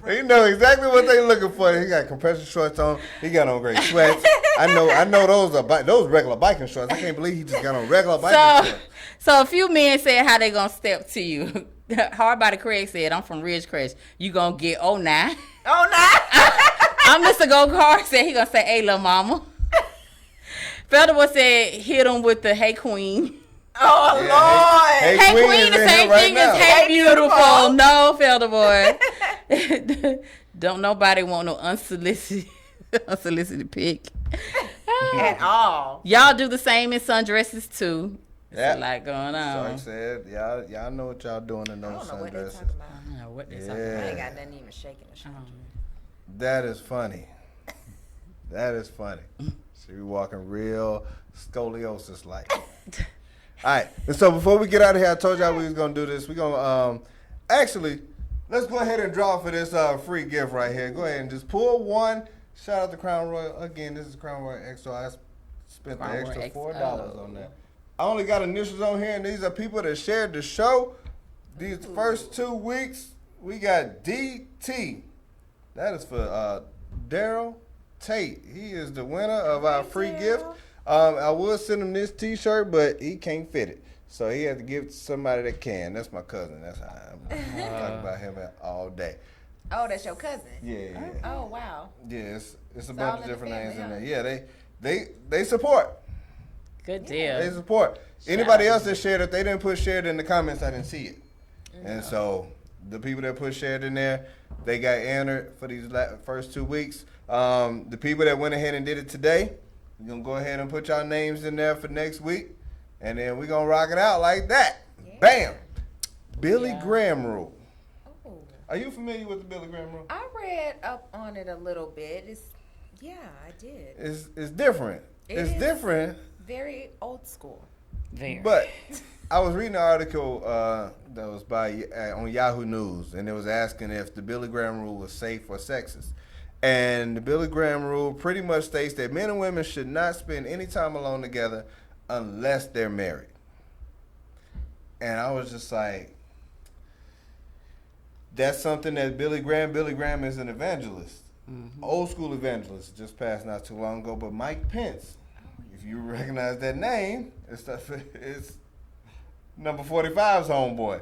A: You know exactly what they looking for. He got compression shorts on. He got on gray sweats. I know those are those regular biking shorts. I can't believe he just got on regular biking shorts.
B: So a few men said how they gonna step to you. Hard Body Craig said, "I'm from Ridgecrest. You gonna get 09." I'm Mr. Go Kart said he gonna say, "Hey, little mama." Felderboy said, "Hit him with the Hey Queen."
C: Oh, yeah, Lord.
B: Hey Queen, the same thing as Hey Beautiful. No, Felderboy. Don't nobody want no unsolicited pic.
C: At all.
B: Y'all do the same in sundresses, too.
A: Yeah.
B: A lot going on.
A: Like I said, y'all know what y'all doing in those sundresses.
B: I don't know what they talking about.
C: I ain't got nothing even shaking or shaking.
A: That is funny. She be walking real scoliosis like. All right, and so before we get out of here, I told y'all we was gonna do this. We gonna actually let's go ahead and draw for this free gift right here. Go ahead and just pull one. Shout out to Crown Royal again. This is Crown Royal XO. I spent the extra $4 on that. I only got initials on here, and these are people that shared the show. These first 2 weeks, we got DT. That is for Daryl Tate. He is the winner of our free gift. I would send him this T-shirt, but he can't fit it. So he had to give it to somebody that can. That's my cousin. That's how I'm talking about him all day.
C: Oh, that's your cousin?
A: Yeah.
C: Oh, wow.
A: Yeah, it's a bunch of different names in there. Yeah, they support.
B: Good deal.
A: They support. Anybody else that shared it, they didn't put shared in the comments, I didn't see it. And so the people that put shared in there, they got entered for these first 2 weeks. The people that went ahead and did it today, we're going to go ahead and put y'all names in there for next week. And then we're going to rock it out like that. Yeah. Bam. Billy Graham rule. Oh. Are you familiar with the Billy Graham rule?
C: I read up on it a little bit. I did.
A: It's different. It's different.
C: Very old school.
B: Very.
A: But I was reading an article that was on Yahoo News, and it was asking if the Billy Graham rule was safe or sexist. And the Billy Graham rule pretty much states that men and women should not spend any time alone together unless they're married. And I was just like, that's something that Billy Graham is an evangelist. Mm-hmm. Old school evangelist, just passed not too long ago. But Mike Pence, if you recognize that name, it's number 45's homeboy.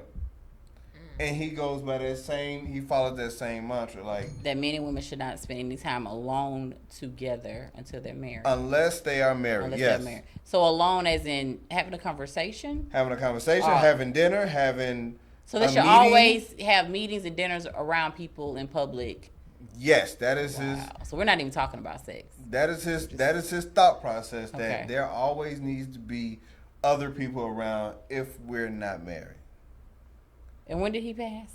A: And he goes by he follows that same mantra. Like
B: that men and women should not spend any time alone together until they're married.
A: Unless they are married, yes.
B: They're married. So alone as in having a conversation?
A: Having dinner, having
B: So they should always have meetings and dinners around people in public.
A: Yes, that is his.
B: So we're not even talking about sex.
A: That is his thought process, that there always needs to be other people around if we're not married.
B: And when did he pass?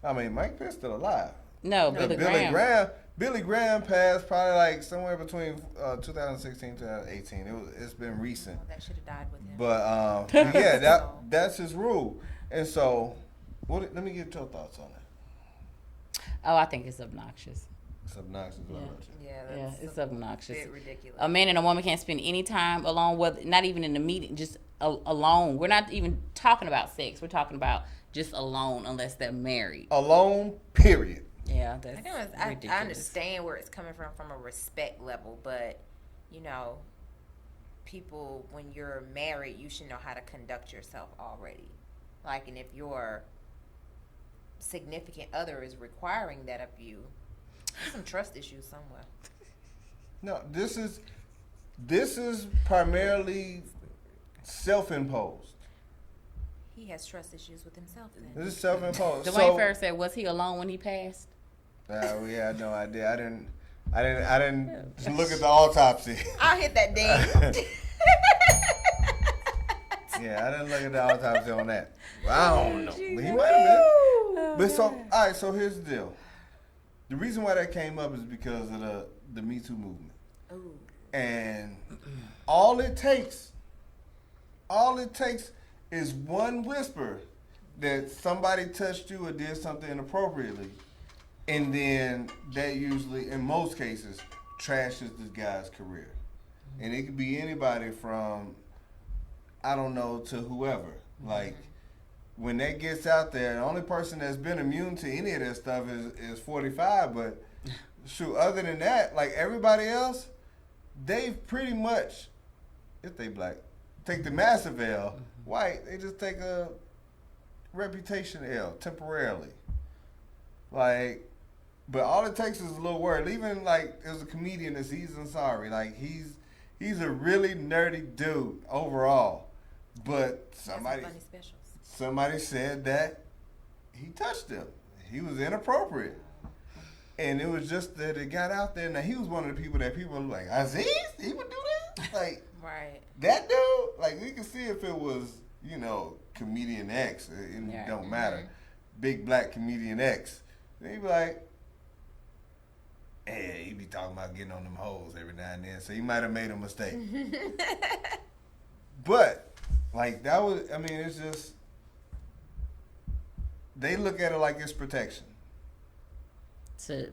A: I mean, Mike Pence still alive.
B: No, Billy Graham.
A: Billy Graham passed probably like somewhere between 2016 and 2018. It's been recent.
C: That should have died with him.
A: But yeah, that's his rule. And so, let me get your thoughts on that.
B: Oh, I think it's obnoxious.
A: It's obnoxious.
C: Yeah,
B: it's obnoxious.
C: Bit ridiculous.
B: A man and a woman can't spend any time alone, not even in the meeting, just alone. We're not even talking about sex. We're talking about just alone unless they're married.
A: Alone, period.
B: Yeah, that's ridiculous.
C: I understand where it's coming from a respect level, but, people, when you're married, you should know how to conduct yourself already. Like, and if your significant other is requiring that of you, there's some trust issues somewhere.
A: No, this is primarily self-imposed.
C: He has trust issues with himself then.
A: This is self-imposed.
B: Dwayne Ferris said, was he alone when he passed?
A: We had no idea. I didn't look at the autopsy.
C: I'll hit that ding.
A: Yeah, I didn't look at the autopsy on that. Well, I don't know. But he might have been. But all right, so here's the deal. The reason why that came up is because of the Me Too movement. Ooh. And all it takes all it takes is one whisper that somebody touched you or did something inappropriately, and then that usually, in most cases, trashes this guy's career. And it could be anybody from, I don't know, to whoever. Like, when that gets out there, the only person that's been immune to any of that stuff is 45. But shoot, other than that, like everybody else, they've pretty much, if they black, take the massive L. White, they just take a reputation L temporarily. Like, but all it takes is a little word. Even like there's a comedian, Aziz Ansari. Like he's a really nerdy dude overall. But somebody said that he touched him. He was inappropriate. And it was just that it got out there. Now, he was one of the people that people were like, Aziz? He would do that? Like,
C: right.
A: That dude? Like, we could see if it was, you know, comedian X. It don't matter. Big black comedian X. Then he'd be like, hey, he be talking about getting on them hoes every now and then. So he might have made a mistake. But, like, that was, I mean, it's just, they look at it like it's protection.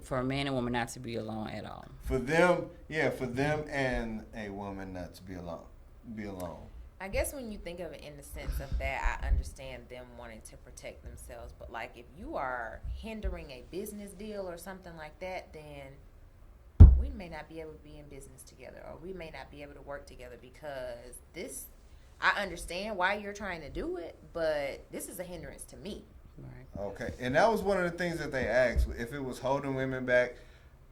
B: For a man and woman not to be alone at all.
A: For them, for them and a woman not to be alone.
C: I guess when you think of it in the sense of that, I understand them wanting to protect themselves. But like, if you are hindering a business deal or something like that, then we may not be able to be in business together, or we may not be able to work together, because this, I understand why you're trying to do it, but this is a hindrance to me.
B: Right.
A: Okay, and that was one of the things that they asked. If it was holding women back,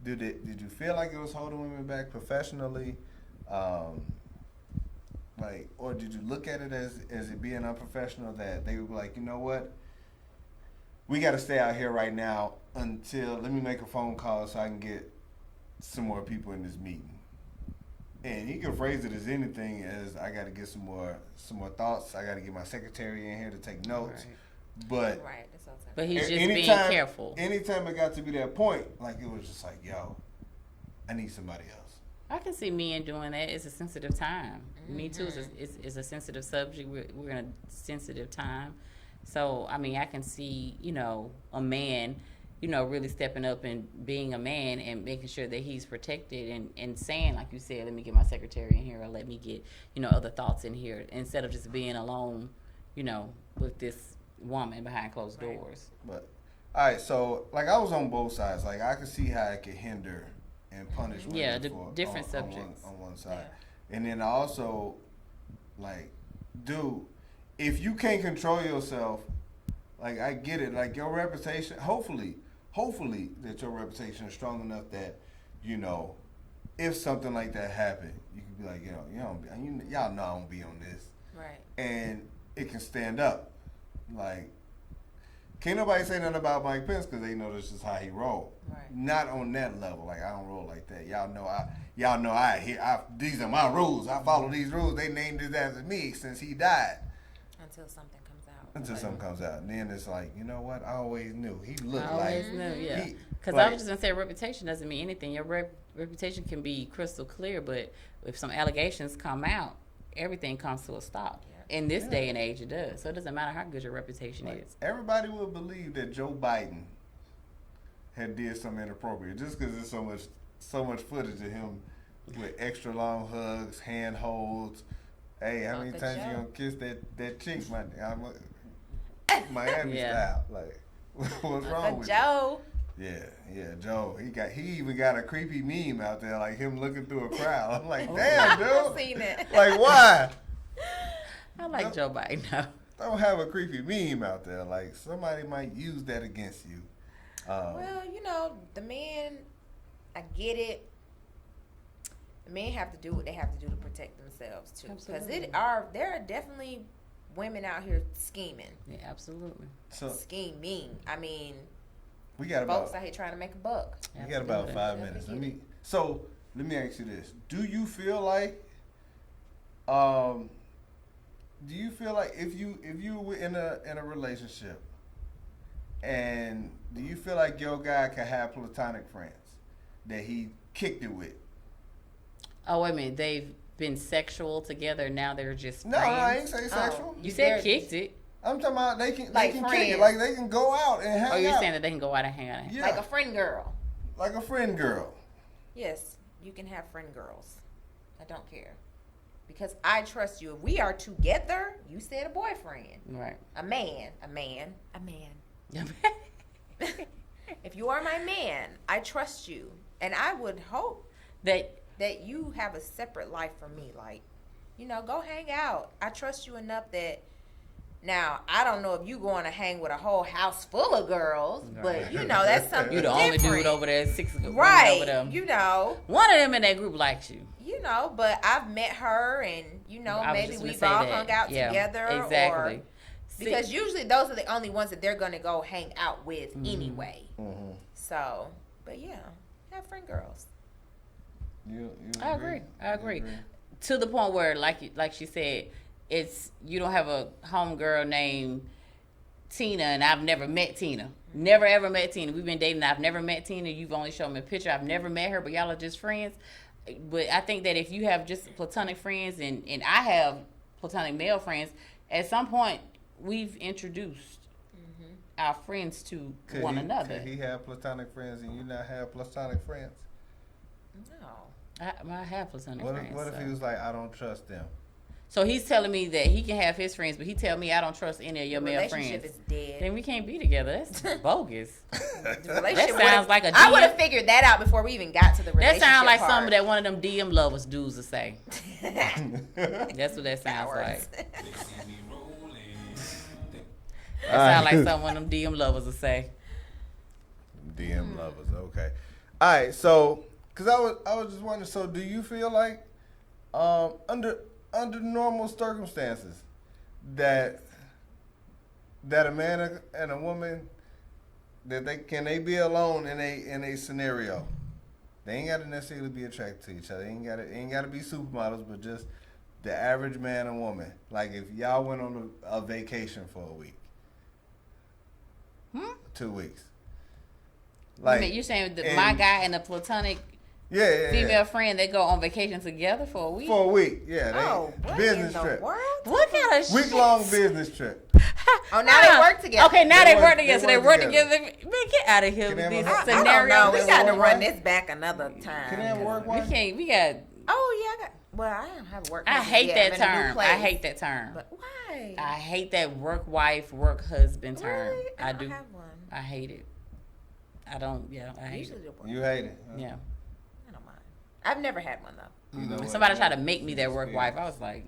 A: did you feel like it was holding women back professionally, like, or did you look at it as it being unprofessional, that they were like, you know what, we got to stay out here right now until, let me make a phone call so I can get some more people in this meeting. And you can phrase it as anything as, I got to get some more thoughts. I got to get my secretary in here to take notes.
B: Right.
A: But
B: he's just being careful.
A: Anytime it got to be that point, like, it was just like, yo, I need somebody else.
B: I can see men doing that. It's a sensitive time. Me too. It's a sensitive subject. We're in a sensitive time. So, I mean, I can see, you know, a man, you know, really stepping up and being a man and making sure that he's protected and saying, like you said, let me get my secretary in here, or let me get, you know, other thoughts in here, instead of just being alone, you know, with this woman behind closed doors.
A: But all right, so like, I was on both sides. Like, I could see how it could hinder and punish women.
B: Yeah, the different subjects
A: on one side, and then I also, like, dude, if you can't control yourself, like, I get it. Like, your reputation, hopefully that your reputation is strong enough that, you know, if something like that happened, you can be like, yo, y'all know I don't be on this,
C: right?
A: And it can stand up. Like, can't nobody say nothing about Mike Pence because they know this is how he roll.
C: Right.
A: Not on that level. Like, I don't roll like that. Y'all know these are my rules. I follow these rules. They named his after me since he died.
C: Until something comes out.
A: And then it's like, you know what? I always knew. He looked like.
B: I always knew, yeah. Because I was just going to say, reputation doesn't mean anything. Your reputation can be crystal clear, but if some allegations come out, everything comes to a stop. In this day and age, it does. So it doesn't matter how good your reputation is.
A: Everybody would believe that Joe Biden had did something inappropriate just because there's so much footage of him with extra long hugs, hand holds. Hey, how many times you gonna kiss that cheek, Miami style? Like, what's wrong with
C: Joe?
A: Yeah, Joe. He even got a creepy meme out there, like him looking through a crowd. I'm like, damn, dude.
C: I've seen it.
A: Like, why?
B: I like Joe Biden now.
A: Don't have a creepy meme out there. Like, somebody might use that against you.
C: Well, you know, the men, I get it. The men have to do what they have to do to protect themselves too, because there are definitely women out here scheming.
B: Yeah, absolutely.
C: Scheming. I mean,
A: we got
C: folks out here trying to make a buck.
A: We got about 5 minutes. Let me ask you this: do you feel like, if you were in a relationship, and do you feel like your guy could have platonic friends that he kicked it with?
B: Oh, wait a minute. They've been sexual together. Now they're just
A: no,
B: friends.
A: I ain't say sexual.
B: You said kicked it.
A: I'm talking about they can kick it.
C: friends.
A: Like they can go out and hang out.
B: Oh, you're saying that they can go out and hang out.
A: Yeah.
C: Like a friend girl.
A: Like a friend girl.
C: Yes, you can have friend girls. I don't care. Because I trust you. If we are together, you said a boyfriend.
B: Right.
C: A man. If you are my man, I trust you. And I would hope that you have a separate life from me. Like, go hang out. I trust you enough that now I don't know if you going to hang with a whole house full of girls, but that's something
B: You the
C: different.
B: only dude over there, 6
C: right?
B: Over them.
C: One
B: of them in that group likes you.
C: But I've met her, and maybe we've all hung out together.
B: Exactly.
C: Because usually those are the only ones that they're gonna go hang out with anyway.
A: Mm-hmm.
C: So, but yeah, have friend girls.
B: I agree. To the point where, like she said, you don't have a homegirl named Tina, and I've never met Tina. Never ever met Tina. We've been dating. I've never met Tina. You've only shown me a picture. I've never met her, but y'all are just friends. But I think that if you have just platonic friends, and I have platonic male friends, at some point we've introduced our friends to one another.
A: Could he have platonic friends and you not have platonic friends?
C: No.
B: I have platonic friends.
A: What if he was like, I don't trust them?
B: So he's telling me that he can have his friends, but he tell me I don't trust any of your male friends.
C: The relationship is dead.
B: Then we can't be together. That's bogus.
C: That
B: sounds like a DM.
C: I would have figured that out before we even got to the relationship.
B: That sounds like
C: part.
B: something that one of them DM lovers dudes would say. That's what that sounds like. That sounds like something one of them DM lovers would say.
A: DM lovers, okay. All right, so because I was just wondering. So, do you feel like under normal circumstances that a man and a woman that they be alone in a scenario? They ain't got to necessarily be attracted to each other. They ain't got to be supermodels, but just the average man and woman. Like if y'all went on a vacation for a week, 2 weeks.
B: Like you're saying my guy and a platonic female friend, they go on vacation together for a week?
A: For a week, yeah. Business trip.
B: What kind of
A: week-long business trip.
C: Oh, now they work together.
B: Okay, now they work together. So they work together. Man, get out of here with these scenarios.
C: We got to run this back another time.
A: Can they have work wife?
B: We got.
C: Oh, yeah. Well, I don't have work.
B: I hate that term. I hate that term.
C: But why?
B: I hate that work wife, work husband term.
C: Really?
B: I do.
C: Have one.
B: I hate it. I don't. Yeah, I hate it.
A: You hate it? Huh?
B: Yeah.
C: I don't mind. I've never had one though.
A: You know
B: somebody tried to make me their work wife. I was like,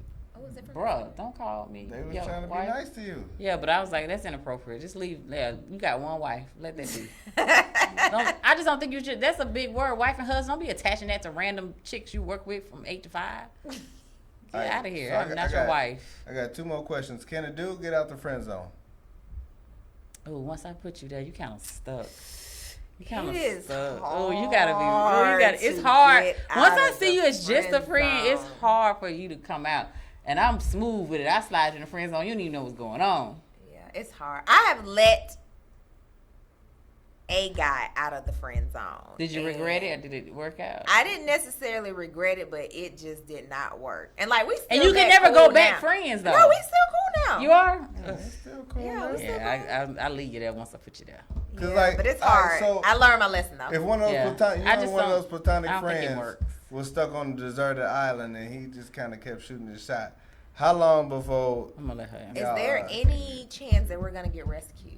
B: bruh, don't call me.
A: They was trying to be nice to you.
B: Yeah, but I was like, that's inappropriate. Just leave. Yeah, you got one wife. Let that be. I just don't think you should. That's a big word, wife and husband. Don't be attaching that to random chicks you work with from 8 to 5. Get out of here. So I'm not your wife.
A: I got 2 more questions. Can a dude get out the friend zone?
B: Oh, once I put you there, you kind of stuck. You kind of
C: stuck.
B: Oh, you gotta be. Oh, you got. It's hard. Once I see you as just a friend, it's hard for you to come out. And I'm smooth with it. I slide you in the friend zone. You don't even know what's going on.
C: Yeah, it's hard. I have let a guy out of the friend zone.
B: Did you regret it, or did it work out?
C: I didn't necessarily regret it, but it just did not work. And like we still
B: and you can never go back friends though.
C: No, we still cool now.
B: You are?
A: It's still cool.
C: Yeah,
B: I'll leave you there once I put you there.
C: Yeah, but it's hard. So I learned my lesson though.
A: If one of those platonic friends was stuck on a deserted island and he just kind of kept shooting his shot, how long before?
B: I'm gonna let her.
C: Is there any chance that we're gonna get rescued?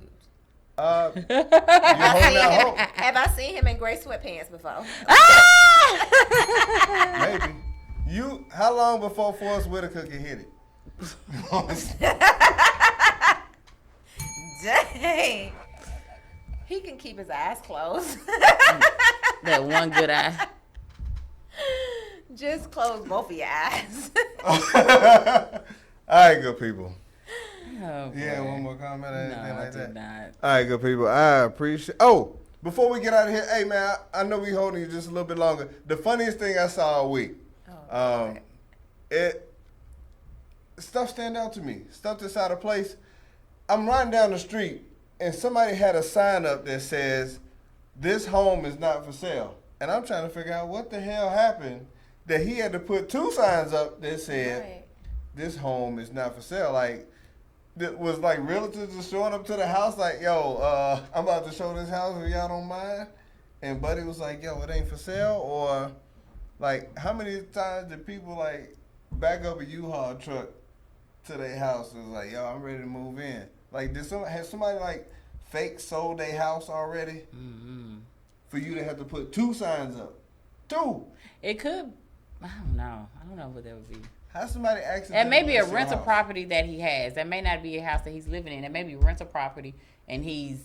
A: Have
C: I seen him in gray sweatpants before?
A: Maybe. How long before Forrest Whitaker can hit it?
C: Dang. He can keep his eyes closed.
B: That one good eye.
C: Just close both of your eyes.
A: All right, good people.
B: Oh,
A: yeah, one more comment or anything like that?
B: Not.
A: All right, good people. I appreciate. Oh, before we get out of here, hey man, I know we holding you just a little bit longer. The funniest thing I saw all week, stuff stand out to me. Stuff that's out of place. I'm riding down the street and somebody had a sign up that says, "This home is not for sale," and I'm trying to figure out what the hell happened that he had to put 2 signs up that said, "This home is not for sale." Like, it was like relatives just showing up to the house, like, "Yo, I'm about to show this house if y'all don't mind." And Buddy was like, "Yo, it ain't for sale." Or like, how many times did people like back up a U-Haul truck to their house and was like, "Yo, I'm ready to move in"? Like, has somebody like fake sold their house already for you to have to put 2 signs up? 2.
B: It could. I don't know. I don't know what that would be.
A: How somebody accidentally?
B: That may be a rental property that he has. That may not be a house that he's living in. That may be a rental property, and he's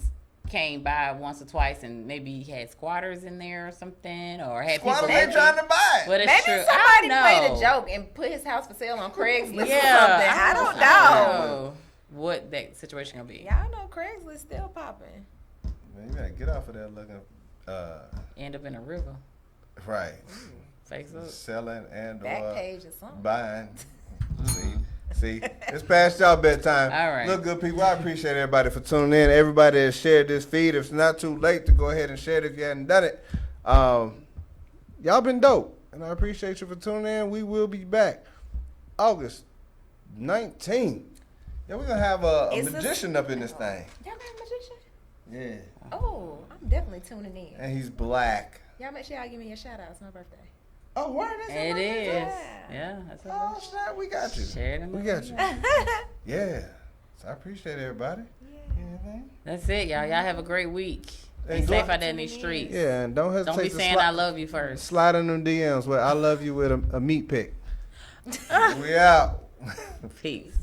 B: came by once or twice, and maybe he had squatters in there or something, or had
A: squatters
B: people
A: ain't trying to buy it.
B: But it's
C: maybe
B: true.
C: somebody played a joke and put his house for sale on Craigslist or something. I don't know
B: what that situation gonna be.
C: Y'all know Craigslist still popping.
A: Man, you gotta get off of that looking.
B: End up in a river.
A: Right.
B: Facebook.
A: Selling and
C: Backpage or something.
A: Buying. See, it's past y'all bedtime.
B: All right.
A: Look, good people, I appreciate everybody for tuning in. Everybody that shared this feed. If it's not too late to go ahead and share it if you hadn't done it. Y'all been dope, and I appreciate you for tuning in. We will be back August 19th. Yeah, we're gonna have a magician up in this thing.
C: Y'all got a magician?
A: Yeah.
C: Oh, I'm definitely tuning in.
A: And he's black.
C: Y'all make sure y'all give me a shout out. It's my birthday.
A: Oh, word is it?
B: It is. Yeah. That's
A: Oh, snap, we got you.
B: Share them.
A: We got you. Yeah. So I appreciate everybody.
C: Yeah.
B: That's it, y'all. Y'all have a great week. Be
A: And
B: safe out there in these streets.
A: Yeah, and don't hesitate
B: Don't be
A: to
B: saying I love you first.
A: Slide in them DMs where I love you with a meat pic. We out.
B: Peace.